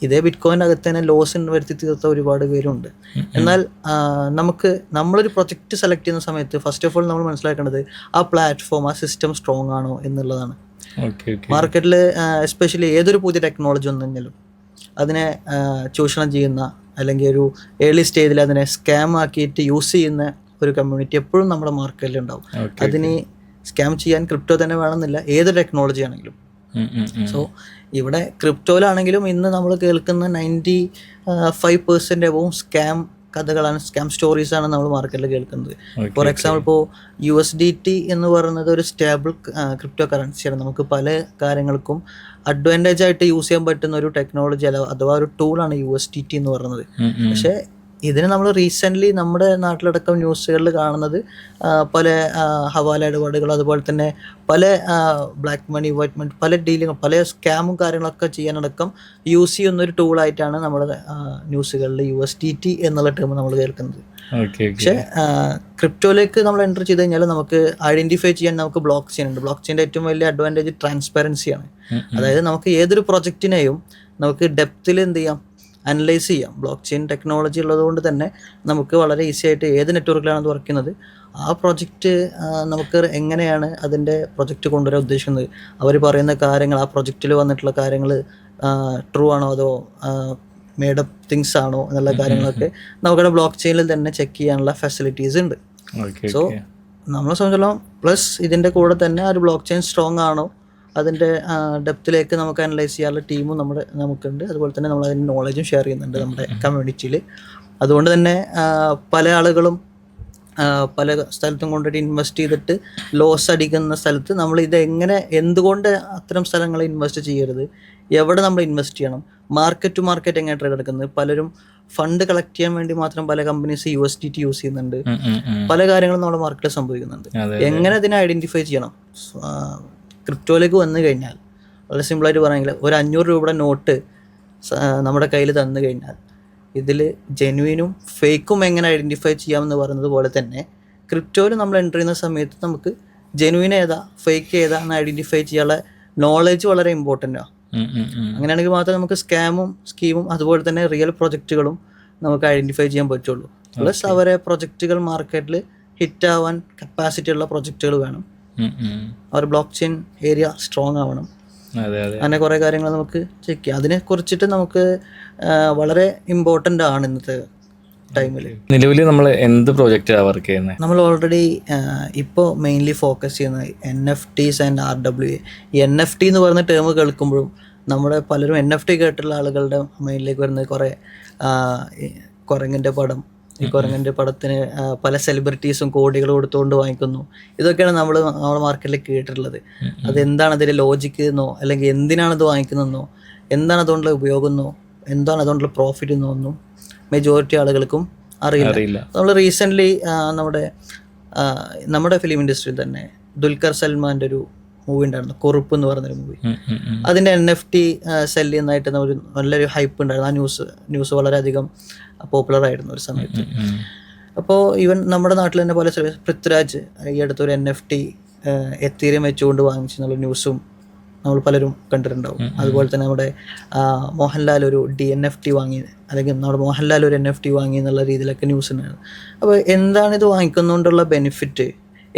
ഇതേ ബിറ്റ് കോയിൻ്റെ അകത്ത് തന്നെ ലോസ് വരുത്തി തീർത്ത ഒരുപാട് പേരുണ്ട്. എന്നാൽ നമ്മളൊരു പ്രൊജക്റ്റ് സെലക്ട് ചെയ്യുന്ന സമയത്ത് ഫസ്റ്റ് ഓഫ് ഓൾ നമ്മൾ മനസ്സിലാക്കേണ്ടത് ആ പ്ലാറ്റ്ഫോം, ആ സിസ്റ്റം സ്ട്രോങ് ആണോ എന്നുള്ളതാണ്. മാർക്കറ്റിൽ എസ്പെഷ്യലി ഏതൊരു പുതിയ ടെക്നോളജി വന്നെങ്കിലും അതിനെ ചൂഷണം ചെയ്യുന്ന അല്ലെങ്കിൽ ഒരു ഏർലി സ്റ്റേജിൽ അതിനെ സ്കാം ആക്കിയിട്ട് യൂസ് ചെയ്യുന്ന ഒരു കമ്മ്യൂണിറ്റി എപ്പോഴും നമ്മുടെ മാർക്കറ്റിൽ ഉണ്ടാവും. അതിന് സ്കാം ചെയ്യാൻ ക്രിപ്റ്റോ തന്നെ വേണമെന്നില്ല, ഏത് ടെക്നോളജി ആണെങ്കിലും. സോ ഇവിടെ ക്രിപ്റ്റോയിലാണെങ്കിലും ഇന്ന് നമ്മൾ കേൾക്കുന്ന 95% എബോവും സ്കാം കഥകളാണ്, സ്കാം സ്റ്റോറീസാണ് നമ്മൾ മാർക്കറ്റിൽ കേൾക്കുന്നത്. ഫോർ എക്സാമ്പിൾ ഇപ്പോൾ USDT എന്ന് പറയുന്നത് ഒരു സ്റ്റേബിൾ ക്രിപ്റ്റോ കറൻസിയാണ്. നമുക്ക് പല കാര്യങ്ങൾക്കും അഡ്വാൻറ്റേജ് ആയിട്ട് യൂസ് ചെയ്യാൻ പറ്റുന്ന ഒരു ടെക്നോളജി അഥവാ ഒരു ടൂളാണ് USDT എന്ന് പറയുന്നത്. പക്ഷേ ഇതിന് നമ്മൾ റീസെൻ്റ്ലി നമ്മുടെ നാട്ടിലടക്കം ന്യൂസുകളിൽ കാണുന്നത് പല ഹവാല ഇടപാടുകൾ, അതുപോലെ തന്നെ പല ബ്ലാക്ക് മണി, വൈറ്റ് മണി, പല ഡീലിങ്ങും, പല സ്കാമും കാര്യങ്ങളൊക്കെ ചെയ്യാനടക്കം യൂസ് ചെയ്യുന്നൊരു ടൂളായിട്ടാണ് നമ്മുടെ ന്യൂസുകളിൽ USDT എന്നുള്ള ടേം നമ്മൾ കേൾക്കുന്നത്. പക്ഷേ ക്രിപ്റ്റോയിലേക്ക് നമ്മൾ എൻ്റർ ചെയ്ത് കഴിഞ്ഞാൽ നമുക്ക് ഐഡൻറ്റിഫൈ ചെയ്യാൻ നമുക്ക് ബ്ലോക്ക് ചെയിൻ ഉണ്ട്. ബ്ലോക്ക് ചെയിൻ്റെ ഏറ്റവും വലിയ അഡ്വാൻറ്റേജ് ട്രാൻസ്പെറൻസിയാണ്. അതായത് നമുക്ക് ഏതൊരു പ്രൊജക്റ്റിനെയും നമുക്ക് ഡെപ്തിൽ എന്ത് ചെയ്യാം, അനലൈസ് ചെയ്യാം. ബ്ലോക്ക് ചെയിൻ ടെക്നോളജി ഉള്ളതുകൊണ്ട് തന്നെ നമുക്ക് വളരെ ഈസി ആയിട്ട് ഏത് നെറ്റ്വർക്കിലാണ് അത് വർക്ക് ചെയ്യുന്നത്, ആ പ്രൊജക്റ്റ് നമുക്ക് എങ്ങനെയാണ് അതിൻ്റെ പ്രൊജക്റ്റ് കൊണ്ടുവരാൻ ഉദ്ദേശിക്കുന്നത്, അവർ പറയുന്ന കാര്യങ്ങൾ, ആ പ്രൊജക്റ്റിൽ വന്നിട്ടുള്ള കാര്യങ്ങൾ ട്രൂ ആണോ അതോ മേഡപ്പ് തിങ്സ് ആണോ എന്നുള്ള കാര്യങ്ങളൊക്കെ നമുക്കവിടെ ബ്ലോക്ക് ചെയിനിൽ തന്നെ ചെക്ക് ചെയ്യാനുള്ള ഫെസിലിറ്റീസ് ഉണ്ട്. സോ നമ്മളെ സംബന്ധിച്ചിടത്തോളം പ്ലസ് ഇതിൻ്റെ കൂടെ തന്നെ ഒരു ബ്ലോക്ക് ചെയിൻ സ്ട്രോങ് ആണോ അതിൻ്റെ ഡെപ്തിലേക്ക് നമുക്ക് അനലൈസ് ചെയ്യാനുള്ള ടീമും നമുക്കുണ്ട്. അതുപോലെ തന്നെ നമ്മൾ അതിൻ്റെ നോളജും ഷെയർ ചെയ്യുന്നുണ്ട് നമ്മുടെ കമ്മ്യൂണിറ്റിയിൽ. അതുകൊണ്ട് തന്നെ പല ആളുകളും പല സ്ഥലത്തും കൊണ്ടിട്ട് ഇൻവെസ്റ്റ് ചെയ്തിട്ട് ലോസ് അടിക്കുന്ന സ്ഥലത്ത് നമ്മൾ എന്തുകൊണ്ട് അത്തരം സ്ഥലങ്ങളിൽ ഇൻവെസ്റ്റ് ചെയ്യരുത്, എവിടെ നമ്മൾ ഇൻവെസ്റ്റ് ചെയ്യണം, മാർക്കറ്റ് ടു മാർക്കറ്റ് എങ്ങനെ ട്രേഡ് എടുക്കുന്നത്. പലരും ഫണ്ട് കളക്ട് ചെയ്യാൻ വേണ്ടി മാത്രം പല കമ്പനീസ് USDT യൂസ് ചെയ്യുന്നുണ്ട്. പല കാര്യങ്ങളും നമ്മുടെ മാർക്കറ്റിൽ സംഭവിക്കുന്നുണ്ട്. എങ്ങനെ അതിനെ ഐഡൻറ്റിഫൈ ചെയ്യണം? ക്രിപ്റ്റോയിലേക്ക് വന്നു കഴിഞ്ഞാൽ വളരെ സിമ്പിളായിട്ട് പറയുമെങ്കിൽ ഒരു 500 രൂപയുടെ നോട്ട് നമ്മുടെ കയ്യിൽ തന്നു കഴിഞ്ഞാൽ ഇതിൽ ജെന്യുവിനും ഫേക്കും എങ്ങനെ ഐഡൻറ്റിഫൈ ചെയ്യാമെന്ന് പറയുന്നത് പോലെ തന്നെ ക്രിപ്റ്റോയിൽ നമ്മൾ എൻ്റർ ചെയ്യുന്ന സമയത്ത് നമുക്ക് ജെന്യുവിൻ ഏതാ ഫേക്ക് ഏതാ എന്ന് ഐഡൻറ്റിഫൈ ചെയ്യാനുള്ള നോളജ് വളരെ ഇമ്പോർട്ടൻ്റാണ്. അങ്ങനെയാണെങ്കിൽ മാത്രമേ നമുക്ക് സ്കീമും അതുപോലെ തന്നെ റിയൽ പ്രൊജക്റ്റുകളും നമുക്ക് ഐഡൻറ്റിഫൈ ചെയ്യാൻ പറ്റുള്ളൂ. പ്ലസ് അവരെ പ്രൊജക്റ്റുകൾ മാർക്കറ്റിൽ ഹിറ്റാവാൻ കപ്പാസിറ്റി ഉള്ള പ്രൊജക്റ്റുകൾ വേണം. അവർ ബ്ലോക്ക് ചെയിൻ ഏരിയ സ്ട്രോങ് ആവണം. അങ്ങനെ കുറേ കാര്യങ്ങൾ നമുക്ക് ചെക്ക് ചെയ്യാം. അതിനെ കുറിച്ചിട്ട് നമുക്ക് വളരെ ഇമ്പോർട്ടൻ്റ് ആണ് ഇന്നത്തെ ടൈമിൽ. നിലവിൽ നമ്മൾ എന്ത് പ്രോജക്റ്റാണ് വർക്ക് ചെയ്യുന്നത്? നമ്മൾ ഓൾറെഡി ഇപ്പോൾ മെയിൻലി ഫോക്കസ് ചെയ്യുന്നത് NFTs ആൻഡ് RWA. ഈ NFT എന്ന് പറയുന്ന ടേം കേൾക്കുമ്പോഴും നമ്മുടെ പലരും NFT കേട്ടുള്ള ആളുകളുടെ മൈൻഡിലേക്ക് വരുന്നത് കുറേ കുരങ്ങൻ്റെ പടം, ഈ കുരങ്ങൻ്റെ പടത്തിന് പല സെലിബ്രിറ്റീസും കോടികൾ കൊടുത്തുകൊണ്ട് വാങ്ങിക്കുന്നു. ഇതൊക്കെയാണ് നമ്മുടെ മാർക്കറ്റിൽ കേട്ടിട്ടുള്ളത്. അതെന്താണ് അതിൻ്റെ ലോജിക്ക് എന്നോ അല്ലെങ്കിൽ എന്തിനാണത് വാങ്ങിക്കുന്നതെന്നോ എന്താണ് അതുകൊണ്ടുള്ള ഉപയോഗമെന്നോ എന്താണ് അതുകൊണ്ടുള്ള പ്രോഫിറ്റ് എന്നോ ഒന്നും മെജോറിറ്റി ആളുകൾക്കും അറിയില്ല. നമ്മൾ റീസെൻ്റ്ലി നമ്മുടെ ഫിലിം ഇൻഡസ്ട്രിയിൽ തന്നെ ദുൽഖർ സൽമാൻ്റെ ഒരു മൂവി ഉണ്ടായിരുന്നു, കുറുപ്പ് എന്ന് പറഞ്ഞൊരു മൂവി. അതിൻ്റെ NFT സെല് ചെയ്യുന്നതായിട്ട് നല്ലൊരു ഹൈപ്പ് ഉണ്ടായിരുന്നു. ആ ന്യൂസ് വളരെയധികം പോപ്പുലർ ആയിരുന്നു ഒരു സമയത്ത്. അപ്പോൾ ഈവൻ നമ്മുടെ നാട്ടിൽ തന്നെ പല പൃഥ്വിരാജ് ഈ അടുത്തൊരു NFT എത്തീരിയം വെച്ചുകൊണ്ട് വാങ്ങിച്ചെന്നുള്ള ന്യൂസും നമ്മൾ പലരും കണ്ടിട്ടുണ്ടാവും. അതുപോലെ തന്നെ നമ്മുടെ മോഹൻലാൽ ഒരു NFT വാങ്ങി, അല്ലെങ്കിൽ നമ്മുടെ മോഹൻലാൽ ഒരു NFT വാങ്ങി എന്നുള്ള രീതിയിലൊക്കെ ന്യൂസ് ഉണ്ടായിരുന്നു. അപ്പോൾ എന്താണ് ഇത് വാങ്ങിക്കുന്നതുകൊണ്ടുള്ള ബെനിഫിറ്റ്,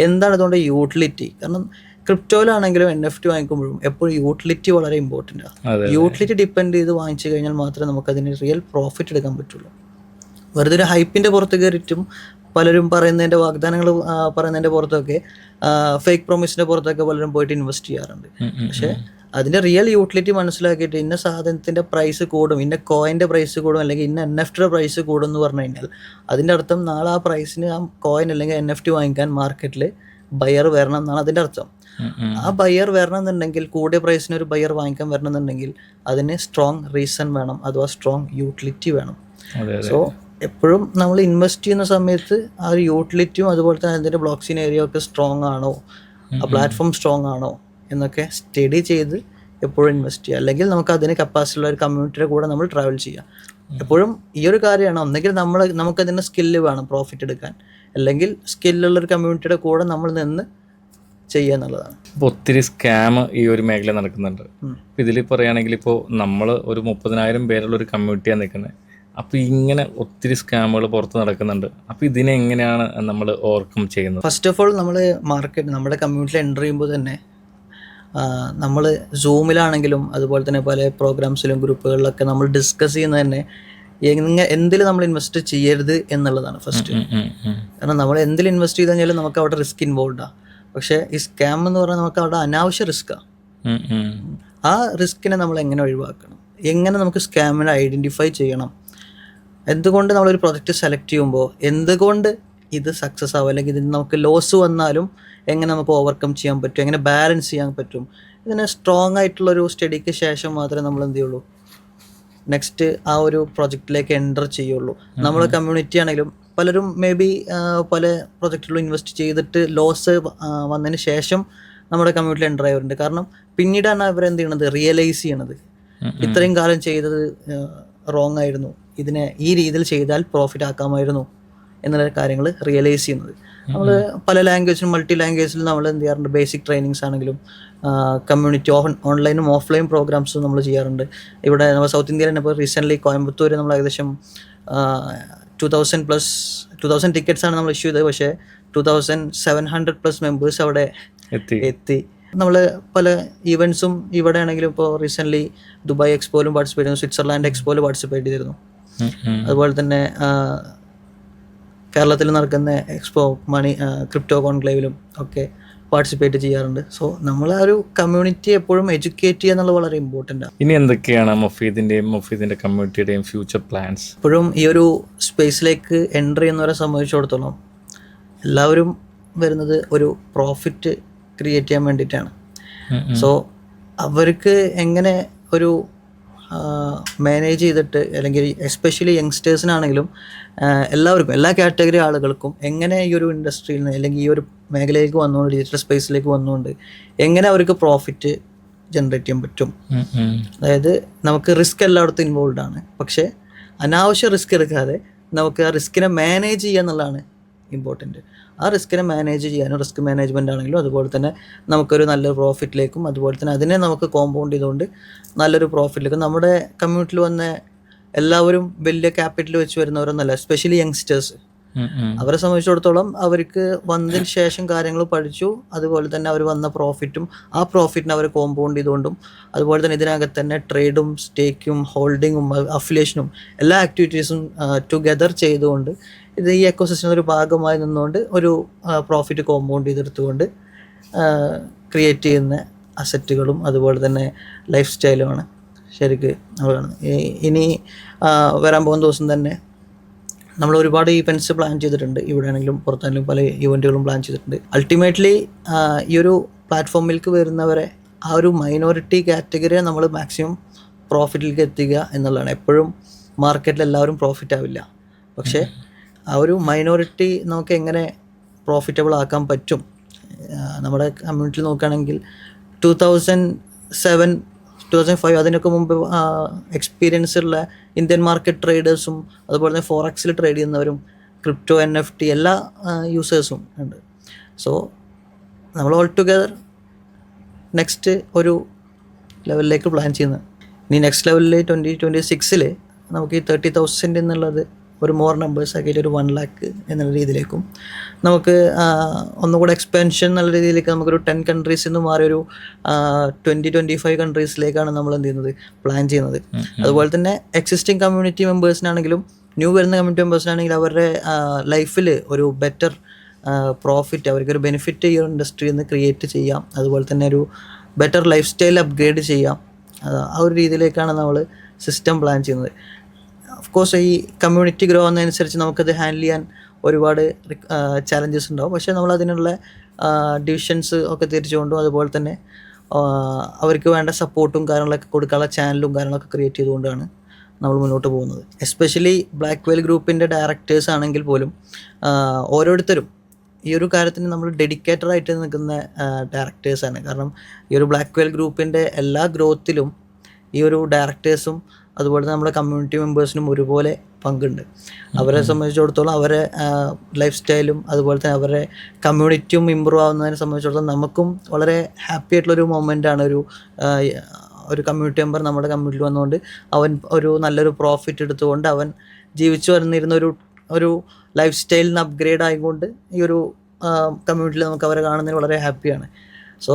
എന്താണ് ഇതുകൊണ്ട് യൂട്ടിലിറ്റി? കാരണം ക്രിപ്റ്റോയിലാണെങ്കിലും NFT വാങ്ങിക്കുമ്പോഴും എപ്പോഴും യൂട്ടിലിറ്റി വളരെ ഇമ്പോർട്ടൻ്റ് ആണ്. യൂട്ടിലിറ്റി ഡിപ്പെൻഡ് ചെയ്ത് വാങ്ങിച്ചു കഴിഞ്ഞാൽ മാത്രമേ നമുക്കതിന് റിയൽ പ്രോഫിറ്റ് എടുക്കാൻ പറ്റുള്ളൂ. വെറുതെ ഒരു ഹൈപ്പിൻ്റെ പുറത്ത് കയറിയിട്ടും പലരും പറയുന്നതിൻ്റെ വാഗ്ദാനങ്ങൾ പറയുന്നതിൻ്റെ പുറത്തൊക്കെ ഫേക്ക് പ്രോമിസിൻ്റെ പുറത്തൊക്കെ പലരും പോയിട്ട് ഇൻവെസ്റ്റ് ചെയ്യാറുണ്ട്. പക്ഷേ അതിൻ്റെ റിയൽ യൂട്ടിലിറ്റി മനസ്സിലാക്കിയിട്ട് ഇന്ന സാധനത്തിൻ്റെ പ്രൈസ് കൂടും, ഇന്ന കോയിൻ്റെ പ്രൈസ് കൂടും, അല്ലെങ്കിൽ ഇന്ന NFT പ്രൈസ് കൂടും എന്ന് പറഞ്ഞു കഴിഞ്ഞാൽ അതിൻ്റെ അർത്ഥം നാളെ ആ പ്രൈസിന് ആ കോയിൻ അല്ലെങ്കിൽ NFT വാങ്ങിക്കാൻ മാർക്കറ്റിൽ ബയർ വരണം എന്നാണ് അതിൻ്റെ അർത്ഥം. ആ ബയർ വരണം എന്നുണ്ടെങ്കിൽ, കൂടിയ പ്രൈസിന് ഒരു ബയർ വാങ്ങിക്കാൻ വരണം എന്നുണ്ടെങ്കിൽ അതിന് സ്ട്രോങ് റീസൺ വേണം, അഥവാ സ്ട്രോങ് യൂട്ടിലിറ്റി വേണം. സോ എപ്പോഴും നമ്മൾ ഇൻവെസ്റ്റ് ചെയ്യുന്ന സമയത്ത് ആ ഒരു യൂട്ടിലിറ്റിയും അതുപോലെ തന്നെ അതിൻ്റെ ബ്ലോക്ക് ചെയിൻ ഏരിയ ഒക്കെ സ്ട്രോങ് ആണോ, ആ പ്ലാറ്റ്ഫോം സ്ട്രോങ് ആണോ എന്നൊക്കെ സ്റ്റഡി ചെയ്ത് എപ്പോഴും ഇൻവെസ്റ്റ് ചെയ്യുക. അല്ലെങ്കിൽ നമുക്ക് അതിന് കപ്പാസിറ്റി ഉള്ള ഒരു കമ്മ്യൂണിറ്റിയുടെ കൂടെ നമ്മൾ ട്രാവൽ ചെയ്യുക. എപ്പോഴും ഈ ഒരു കാര്യമാണ്, ഒന്നെങ്കിൽ നമുക്കതിൻ്റെ സ്കില്ല് വേണം പ്രോഫിറ്റ് എടുക്കാൻ, അല്ലെങ്കിൽ സ്കില്ലുള്ളൊരു കമ്മ്യൂണിറ്റിയുടെ കൂടെ നമ്മൾ നിന്ന് ചെയ്യുക എന്നുള്ളതാണ്. ഇപ്പോൾ ഒത്തിരി സ്കാം ഈ ഒരു മേഖല നടക്കുന്നുണ്ട്. ഇതിൽ പറയുകയാണെങ്കിൽ ഇപ്പോൾ നമ്മൾ ഒരു 30,000 പേരുള്ള ഒരു കമ്മ്യൂണിറ്റിയാണ് നിൽക്കുന്നത്. അപ്പോൾ ഇങ്ങനെ ഒത്തിരി സ്കാമുകൾ പുറത്ത് നടക്കുന്നുണ്ട്. അപ്പോൾ ഇതിനെ എങ്ങനെയാണ് നമ്മൾ ഓവർകം ചെയ്യുന്നത്? ഫസ്റ്റ് ഓഫ് ഓൾ നമ്മൾ നമ്മുടെ കമ്മ്യൂണിറ്റിയിൽ എൻ്റർ ചെയ്യുമ്പോൾ തന്നെ നമ്മൾ സൂമിലാണെങ്കിലും അതുപോലെ തന്നെ പല പ്രോഗ്രാംസിലും ഗ്രൂപ്പുകളിലൊക്കെ നമ്മൾ ഡിസ്കസ് ചെയ്യുന്നത് തന്നെ എന്തിൽ നമ്മൾ ഇൻവെസ്റ്റ് ചെയ്യരുത് എന്നുള്ളതാണ് ഫസ്റ്റ്. കാരണം നമ്മൾ എന്തിൽ ഇൻവെസ്റ്റ് ചെയ്ത് കഴിഞ്ഞാലും നമുക്ക് അവിടെ റിസ്ക് ഇൻവോൾവാണ്. പക്ഷേ ഈ സ്കാം എന്ന് പറഞ്ഞാൽ നമുക്ക് അവിടെ അനാവശ്യ റിസ്ക്കാണ്. ആ റിസ്കിനെ നമ്മൾ എങ്ങനെ ഒഴിവാക്കണം, എങ്ങനെ നമുക്ക് സ്കാമിനെ ഐഡൻറ്റിഫൈ ചെയ്യണം, എന്തുകൊണ്ട് നമ്മളൊരു പ്രൊജക്റ്റ് സെലക്ട് ചെയ്യുമ്പോൾ എന്തുകൊണ്ട് ഇത് സക്സസ് ആവും, അല്ലെങ്കിൽ ഇതിന് നമുക്ക് ലോസ് വന്നാലും എങ്ങനെ നമുക്ക് ഓവർകം ചെയ്യാൻ പറ്റും, എങ്ങനെ ബാലൻസ് ചെയ്യാൻ പറ്റും, ഇതിനെ സ്ട്രോങ് ആയിട്ടുള്ളൊരു സ്റ്റഡിക്ക് ശേഷം മാത്രമേ നമ്മൾ എന്ത് ചെയ്യുള്ളൂ നെക്സ്റ്റ് ആ ഒരു പ്രൊജക്റ്റിലേക്ക് എൻ്റർ ചെയ്യുള്ളൂ. നമ്മുടെ കമ്മ്യൂണിറ്റി ആണെങ്കിലും പലരും മേ ബി പല പ്രൊജക്റ്റിലും ഇൻവെസ്റ്റ് ചെയ്തിട്ട് ലോസ് വന്നതിന് ശേഷം നമ്മുടെ കമ്മ്യൂണിറ്റിയിൽ എൻ്റർ ആയവരുണ്ട്. കാരണം പിന്നീടാണ് അവരെന്ത് ചെയ്യണത്, റിയലൈസ് ചെയ്യണത് ഇത്രയും കാലം ചെയ്തത് റോങ് ആയിരുന്നു, ഇതിനെ ഈ രീതിയിൽ ചെയ്താൽ പ്രോഫിറ്റ് ആക്കാമായിരുന്നു എന്നുള്ള കാര്യങ്ങൾ റിയലൈസ് ചെയ്യുന്നത്. നമ്മൾ പല ലാംഗ്വേജിലും മൾട്ടി ലാംഗ്വേജിലും നമ്മൾ എന്ത് ചെയ്യാറുണ്ട്, ബേസിക് ട്രെയിനിങ്സ് ആണെങ്കിലും കമ്മ്യൂണിറ്റി ഓൺലൈനും ഓഫ്ലൈൻ പ്രോഗ്രാംസും നമ്മൾ ചെയ്യാറുണ്ട്. ഇവിടെ നമ്മൾ സൗത്ത് ഇന്ത്യയിൽ തന്നെ ഇപ്പോൾ റീസെൻ്റ്ലി കോയമ്പത്തൂർ നമ്മൾ ഏകദേശം 2,000+ ടിക്കറ്റ്സാണ് നമ്മൾ ഇഷ്യൂ ചെയ്തത്. പക്ഷേ 2,700+ മെമ്പേഴ്സ് അവിടെ എത്തി. നമ്മൾ പല ഈവൻസും ഇവിടെ ആണെങ്കിലും ഇപ്പോൾ റീസെൻ്റ്ലി ദുബായ് എക്സ്പോയിലും പാർട്ടിസിപ്പേറ്റ് ചെയ്തു, സ്വിറ്റ്സർലാൻഡ് എക്സ്പോയിൽ പാർട്ടിസിപ്പേറ്റ് ചെയ്തിരുന്നു. അതുപോലെ തന്നെ കേരളത്തിൽ നടക്കുന്ന എക്സ്പോ ക്രിപ്റ്റോ കോൺക്ലേവിലും ഒക്കെ പാർട്ടിസിപ്പേറ്റ് ചെയ്യാറുണ്ട്. സോ നമ്മൾ ആ ഒരു കമ്മ്യൂണിറ്റി എപ്പോഴും എഡ്യൂക്കേറ്റ് ചെയ്യുക എന്നുള്ളത് വളരെ ഇമ്പോർട്ടൻ്റ് ആണ്. ഇനി എന്തൊക്കെയാണ് മൊഫീദിൻ്റെ കമ്മ്യൂണിറ്റിയുടെയും ഫ്യൂച്ചർ പ്ലാൻസ്? ഇപ്പോഴും ഈ ഒരു സ്പേസിലേക്ക് എൻ്റർ ചെയ്യുന്നവരെ സംബന്ധിച്ചിടത്തോളം എല്ലാവരും വരുന്നത് ഒരു പ്രോഫിറ്റ് ക്രിയേറ്റ് ചെയ്യാൻ വേണ്ടിയിട്ടാണ്. സോ അവർക്ക് എങ്ങനെ ഒരു മാനേജ് ചെയ്തിട്ട്, അല്ലെങ്കിൽ എസ്പെഷ്യലി യങ്സ്റ്റേഴ്സിനാണെങ്കിലും എല്ലാവർക്കും, എല്ലാ കാറ്റഗറി ആളുകൾക്കും എങ്ങനെ ഈ ഒരു ഇൻഡസ്ട്രിയിൽ നിന്ന് അല്ലെങ്കിൽ ഈ ഒരു മേഖലയിലേക്ക് വന്നുകൊണ്ട്, ഡിജിറ്റൽ സ്പേസിലേക്ക് വന്നുകൊണ്ട് എങ്ങനെ അവർക്ക് പ്രോഫിറ്റ് ജനറേറ്റ് ചെയ്യാൻ പറ്റും. അതായത് നമുക്ക് റിസ്ക് എല്ലായിടത്തും ഇൻവോൾവ് ആണ്, പക്ഷേ അനാവശ്യ റിസ്ക് എടുക്കാതെ നമുക്ക് ആ റിസ്കിനെ മാനേജ് ചെയ്യുക എന്നുള്ളതാണ് ഇമ്പോർട്ടൻറ്റ്. ആ റിസ്കിനെ മാനേജ് ചെയ്യാനും റിസ്ക് മാനേജ്മെൻ്റ് ആണെങ്കിലും അതുപോലെ തന്നെ നമുക്കൊരു നല്ലൊരു പ്രോഫിറ്റിലേക്കും, അതുപോലെ തന്നെ അതിനെ നമുക്ക് കോമ്പൗണ്ട് ചെയ്തുകൊണ്ട് നല്ലൊരു പ്രോഫിറ്റിലേക്കും. നമ്മുടെ കമ്മ്യൂണിറ്റിയിൽ വന്ന എല്ലാവരും വലിയ ക്യാപിറ്റൽ വെച്ച് വരുന്നവരൊന്നല്ല, എസ്പെഷ്യലി യങ്സ്റ്റേഴ്സ്. അവരെ സംബന്ധിച്ചിടത്തോളം അവർക്ക് വന്നതിന് ശേഷം കാര്യങ്ങൾ പഠിച്ചു, അതുപോലെ തന്നെ അവർ വന്ന പ്രോഫിറ്റും ആ പ്രോഫിറ്റിനെ അവർ കോമ്പൗണ്ട് ചെയ്തുകൊണ്ടും, അതുപോലെ തന്നെ ഇതിനകത്ത് തന്നെ ട്രേഡും സ്റ്റേക്കും ഹോൾഡിങ്ങും അഫിലിയേഷനും എല്ലാ ആക്ടിവിറ്റീസും ടുഗെദർ ചെയ്തുകൊണ്ട് ഇത് ഈ എക്കോസിസ്റ്റം ഒരു ഭാഗമായി നിന്നുകൊണ്ട് ഒരു പ്രോഫിറ്റ് കോമ്പൗണ്ട് ചെയ്തെടുത്തുകൊണ്ട് ക്രിയേറ്റ് ചെയ്യുന്ന അസറ്റുകളും അതുപോലെ തന്നെ ലൈഫ് സ്റ്റൈലുമാണ് ശരിക്ക് നമ്മൾ കാണുന്നത്. ഇനി വരാൻ പോകുന്ന ദിവസം തന്നെ നമ്മൾ ഒരുപാട് ഈവൻറ്റ്സ് പ്ലാൻ ചെയ്തിട്ടുണ്ട്. ഇവിടെ ആണെങ്കിലും പുറത്താണെങ്കിലും പല ഈവൻറ്റുകളും പ്ലാൻ ചെയ്തിട്ടുണ്ട്. അൾട്ടിമേറ്റ്ലി ഈ ഒരു പ്ലാറ്റ്ഫോമിലേക്ക് വരുന്നവരെ ആ ഒരു മൈനോറിറ്റി കാറ്റഗറിയെ നമ്മൾ മാക്സിമം പ്രോഫിറ്റിലേക്ക് എത്തിക്കുക എന്നുള്ളതാണ്. എപ്പോഴും മാർക്കറ്റിൽ എല്ലാവരും പ്രോഫിറ്റ് ആവില്ല, പക്ഷേ ആ ഒരു മൈനോറിറ്റി നമുക്ക് എങ്ങനെ പ്രോഫിറ്റബിൾ ആക്കാൻ പറ്റും. നമ്മുടെ കമ്മ്യൂണിറ്റിയിൽ നോക്കുകയാണെങ്കിൽ 2007, 2005 അതിനൊക്കെ മുമ്പ് എക്സ്പീരിയൻസ് ഉള്ള ഇന്ത്യൻ മാർക്കറ്റ് ട്രേഡേഴ്സും അതുപോലെ തന്നെ ഫോറക്സിൽ ട്രേഡ് ചെയ്യുന്നവരും ക്രിപ്റ്റോ NFT എല്ലാ യൂസേഴ്സും ഉണ്ട്. സോ നമ്മൾ ഓൾ ടുഗെദർ നെക്സ്റ്റ് ഒരു ലെവലിലേക്ക് പ്ലാൻ ചെയ്യുന്നത്. ഇനി നെക്സ്റ്റ് ലെവലിൽ 2026 നമുക്ക് ഈ 30,000 എന്നുള്ളത് ഒരു മോർ നമ്പേഴ്സ് ആക്കിയിട്ട് ഒരു 1 lakh എന്നുള്ള രീതിയിലേക്കും, നമുക്ക് ഒന്നുകൂടെ എക്സ്പാൻഷൻ എന്നുള്ള രീതിയിലേക്ക് നമുക്കൊരു 10 കൺട്രീസിൽ നിന്ന് മാറി ഒരു 20-25 കൺട്രീസിലേക്കാണ് നമ്മൾ എന്ത് ചെയ്യുന്നത്, പ്ലാൻ ചെയ്യുന്നത്. അതുപോലെ തന്നെ എക്സിസ്റ്റിംഗ് കമ്മ്യൂണിറ്റി മെമ്പേഴ്സിനാണെങ്കിലും ന്യൂ വരുന്ന കമ്മ്യൂണിറ്റി മെമ്പേഴ്സിനാണെങ്കിലും അവരുടെ ലൈഫിൽ ഒരു ബെറ്റർ പ്രോഫിറ്റ്, അവർക്കൊരു ബെനിഫിറ്റ് ഈ ഇൻഡസ്ട്രിയിൽ നിന്ന് ക്രിയേറ്റ് ചെയ്യാം. അതുപോലെ തന്നെ ഒരു ബെറ്റർ ലൈഫ് സ്റ്റൈൽ അപ്ഗ്രേഡ് ചെയ്യാം. ആ ഒരു രീതിയിലേക്കാണ് നമ്മൾ സിസ്റ്റം പ്ലാൻ ചെയ്യുന്നത്. ഓഫ് കോഴ്സ് ഈ കമ്മ്യൂണിറ്റി ഗ്രോ ആവുന്നതനുസരിച്ച് നമുക്കത് ഹാൻഡിൽ ചെയ്യാൻ ഒരുപാട് ചാലഞ്ചസ് ഉണ്ടാവും. പക്ഷേ നമ്മൾ അതിനുള്ള ഡിവിഷൻസ് ഒക്കെ തിരിച്ചുകൊണ്ടും അതുപോലെ തന്നെ അവർക്ക് വേണ്ട സപ്പോർട്ടും കാര്യങ്ങളൊക്കെ കൊടുക്കാനുള്ള ചാനലും കാര്യങ്ങളൊക്കെ ക്രിയേറ്റ് ചെയ്തുകൊണ്ടാണ് നമ്മൾ മുന്നോട്ട് പോകുന്നത്. എസ്പെഷ്യലി ബ്ലാക്ക് വെയിൽ ഗ്രൂപ്പിൻ്റെ ഡയറക്ടേഴ്സ് ആണെങ്കിൽ പോലും ഓരോരുത്തരും ഈ ഒരു കാര്യത്തിന് നമ്മൾ ഡെഡിക്കേറ്റഡ് ആയിട്ട് നിൽക്കുന്ന ഡയറക്ടേഴ്സാണ്. കാരണം ഈ ഒരു ബ്ലാക്ക് വെയിൽ ഗ്രൂപ്പിൻ്റെ എല്ലാ ഗ്രോത്തിലും ഈ ഒരു ഡയറക്ടേഴ്സും അതുപോലെ നമ്മുടെ കമ്മ്യൂണിറ്റി മെമ്പേഴ്സിനും ഒരുപോലെ പങ്കുണ്ട്. അവരെ സംബന്ധിച്ചിടത്തോളം അവരെ ലൈഫ് സ്റ്റൈലും അതുപോലെ തന്നെ അവരുടെ കമ്മ്യൂണിറ്റിയും ഇമ്പ്രൂവ് ആവുന്നതിനെ സംബന്ധിച്ചിടത്തോളം നമുക്കും വളരെ ഹാപ്പി ആയിട്ടുള്ളൊരു മൊമെൻ്റാണ്. ഒരു കമ്മ്യൂണിറ്റി മെമ്പർ നമ്മുടെ കമ്മ്യൂണിറ്റിയിൽ വന്നുകൊണ്ട് അവൻ ഒരു നല്ലൊരു പ്രോഫിറ്റ് എടുത്തുകൊണ്ട് അവൻ ജീവിച്ചു വന്നിരുന്ന ഒരു ലൈഫ് സ്റ്റൈലിന് അപ്ഗ്രേഡ് ആയിക്കൊണ്ട് ഈ ഒരു കമ്മ്യൂണിറ്റിയിൽ നമുക്ക് അവരെ കാണുന്നതിന് വളരെ ഹാപ്പിയാണ്. സോ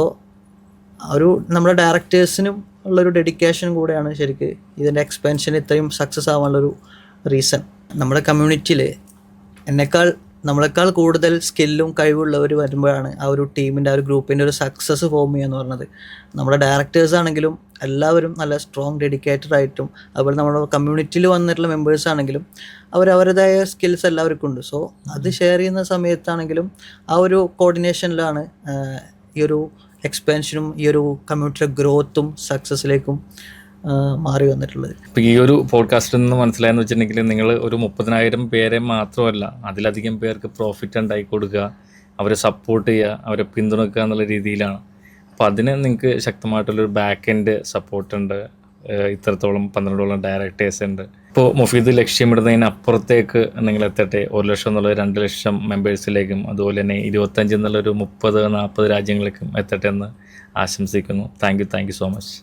നമ്മുടെ ഡയറക്ടേഴ്സിനും ഉള്ളൊരു ഡെഡിക്കേഷൻ കൂടെയാണ് ശരിക്കും ഇതിൻ്റെ എക്സ്പാൻഷൻ ഇത്രയും സക്സസ് ആവാനുള്ളൊരു റീസൺ. നമ്മുടെ കമ്മ്യൂണിറ്റിയിൽ നമ്മളെക്കാൾ കൂടുതൽ സ്കില്ലും കഴിവുള്ളവർ വരുമ്പോഴാണ് ആ ഒരു ടീമിൻ്റെ ആ ഒരു ഗ്രൂപ്പിൻ്റെ ഒരു സക്സസ് ഫോം ചെയ്യുക എന്ന് പറയുന്നത്. നമ്മുടെ ഡയറക്ടേഴ്സ് ആണെങ്കിലും എല്ലാവരും നല്ല സ്ട്രോങ് ഡെഡിക്കേറ്റഡ് ആയിട്ടും അതുപോലെ നമ്മുടെ കമ്മ്യൂണിറ്റിയിൽ വന്നിട്ടുള്ള മെമ്പേഴ്സ് ആണെങ്കിലും അവരവരുടേതായ സ്കിൽസ് എല്ലാവർക്കും ഉണ്ട്. സോ അത് ഷെയർ ചെയ്യുന്ന സമയത്താണെങ്കിലും ആ ഒരു കോർഡിനേഷനിലാണ് ഈ ഒരു എക്സ്പാൻഷനും ഈ ഒരു കമ്മ്യൂണിറ്റിയുടെ ഗ്രോത്തും സക്സസ്സിലേക്കും മാറി വന്നിട്ടുള്ളത്. ഇപ്പോൾ ഈ ഒരു പോഡ്കാസ്റ്റിൽ നിന്ന് മനസ്സിലായെന്ന് വെച്ചിട്ടുണ്ടെങ്കിൽ നിങ്ങൾ ഒരു 30,000 പേരെ മാത്രമല്ല അതിലധികം പേർക്ക് പ്രോഫിറ്റ് ഉണ്ടാക്കി കൊടുക്കുക, അവരെ സപ്പോർട്ട് ചെയ്യുക, അവരെ പിന്തുണക്കുക എന്നുള്ള രീതിയിലാണ്. അപ്പോൾ അതിന് നിങ്ങൾക്ക് ശക്തമായിട്ടുള്ളൊരു ബാക്ക് എൻഡ് സപ്പോർട്ടുണ്ട്. ഇത്രത്തോളം 12ഓളം ഡയറക്ടേഴ്സ് ഉണ്ട്. ഇപ്പോൾ മുഫീദ് ലക്ഷ്യമിടുന്നതിന് അപ്പുറത്തേക്ക് നിങ്ങൾ എത്തട്ടെ. 1 ലക്ഷം എന്നുള്ളത് 2 ലക്ഷം മെമ്പേഴ്സിലേക്കും അതുപോലെ തന്നെ 25 എന്നുള്ളൊരു 30-40 രാജ്യങ്ങളിലേക്കും എത്തട്ടെ എന്ന് ആശംസിക്കുന്നു. Thank you so much.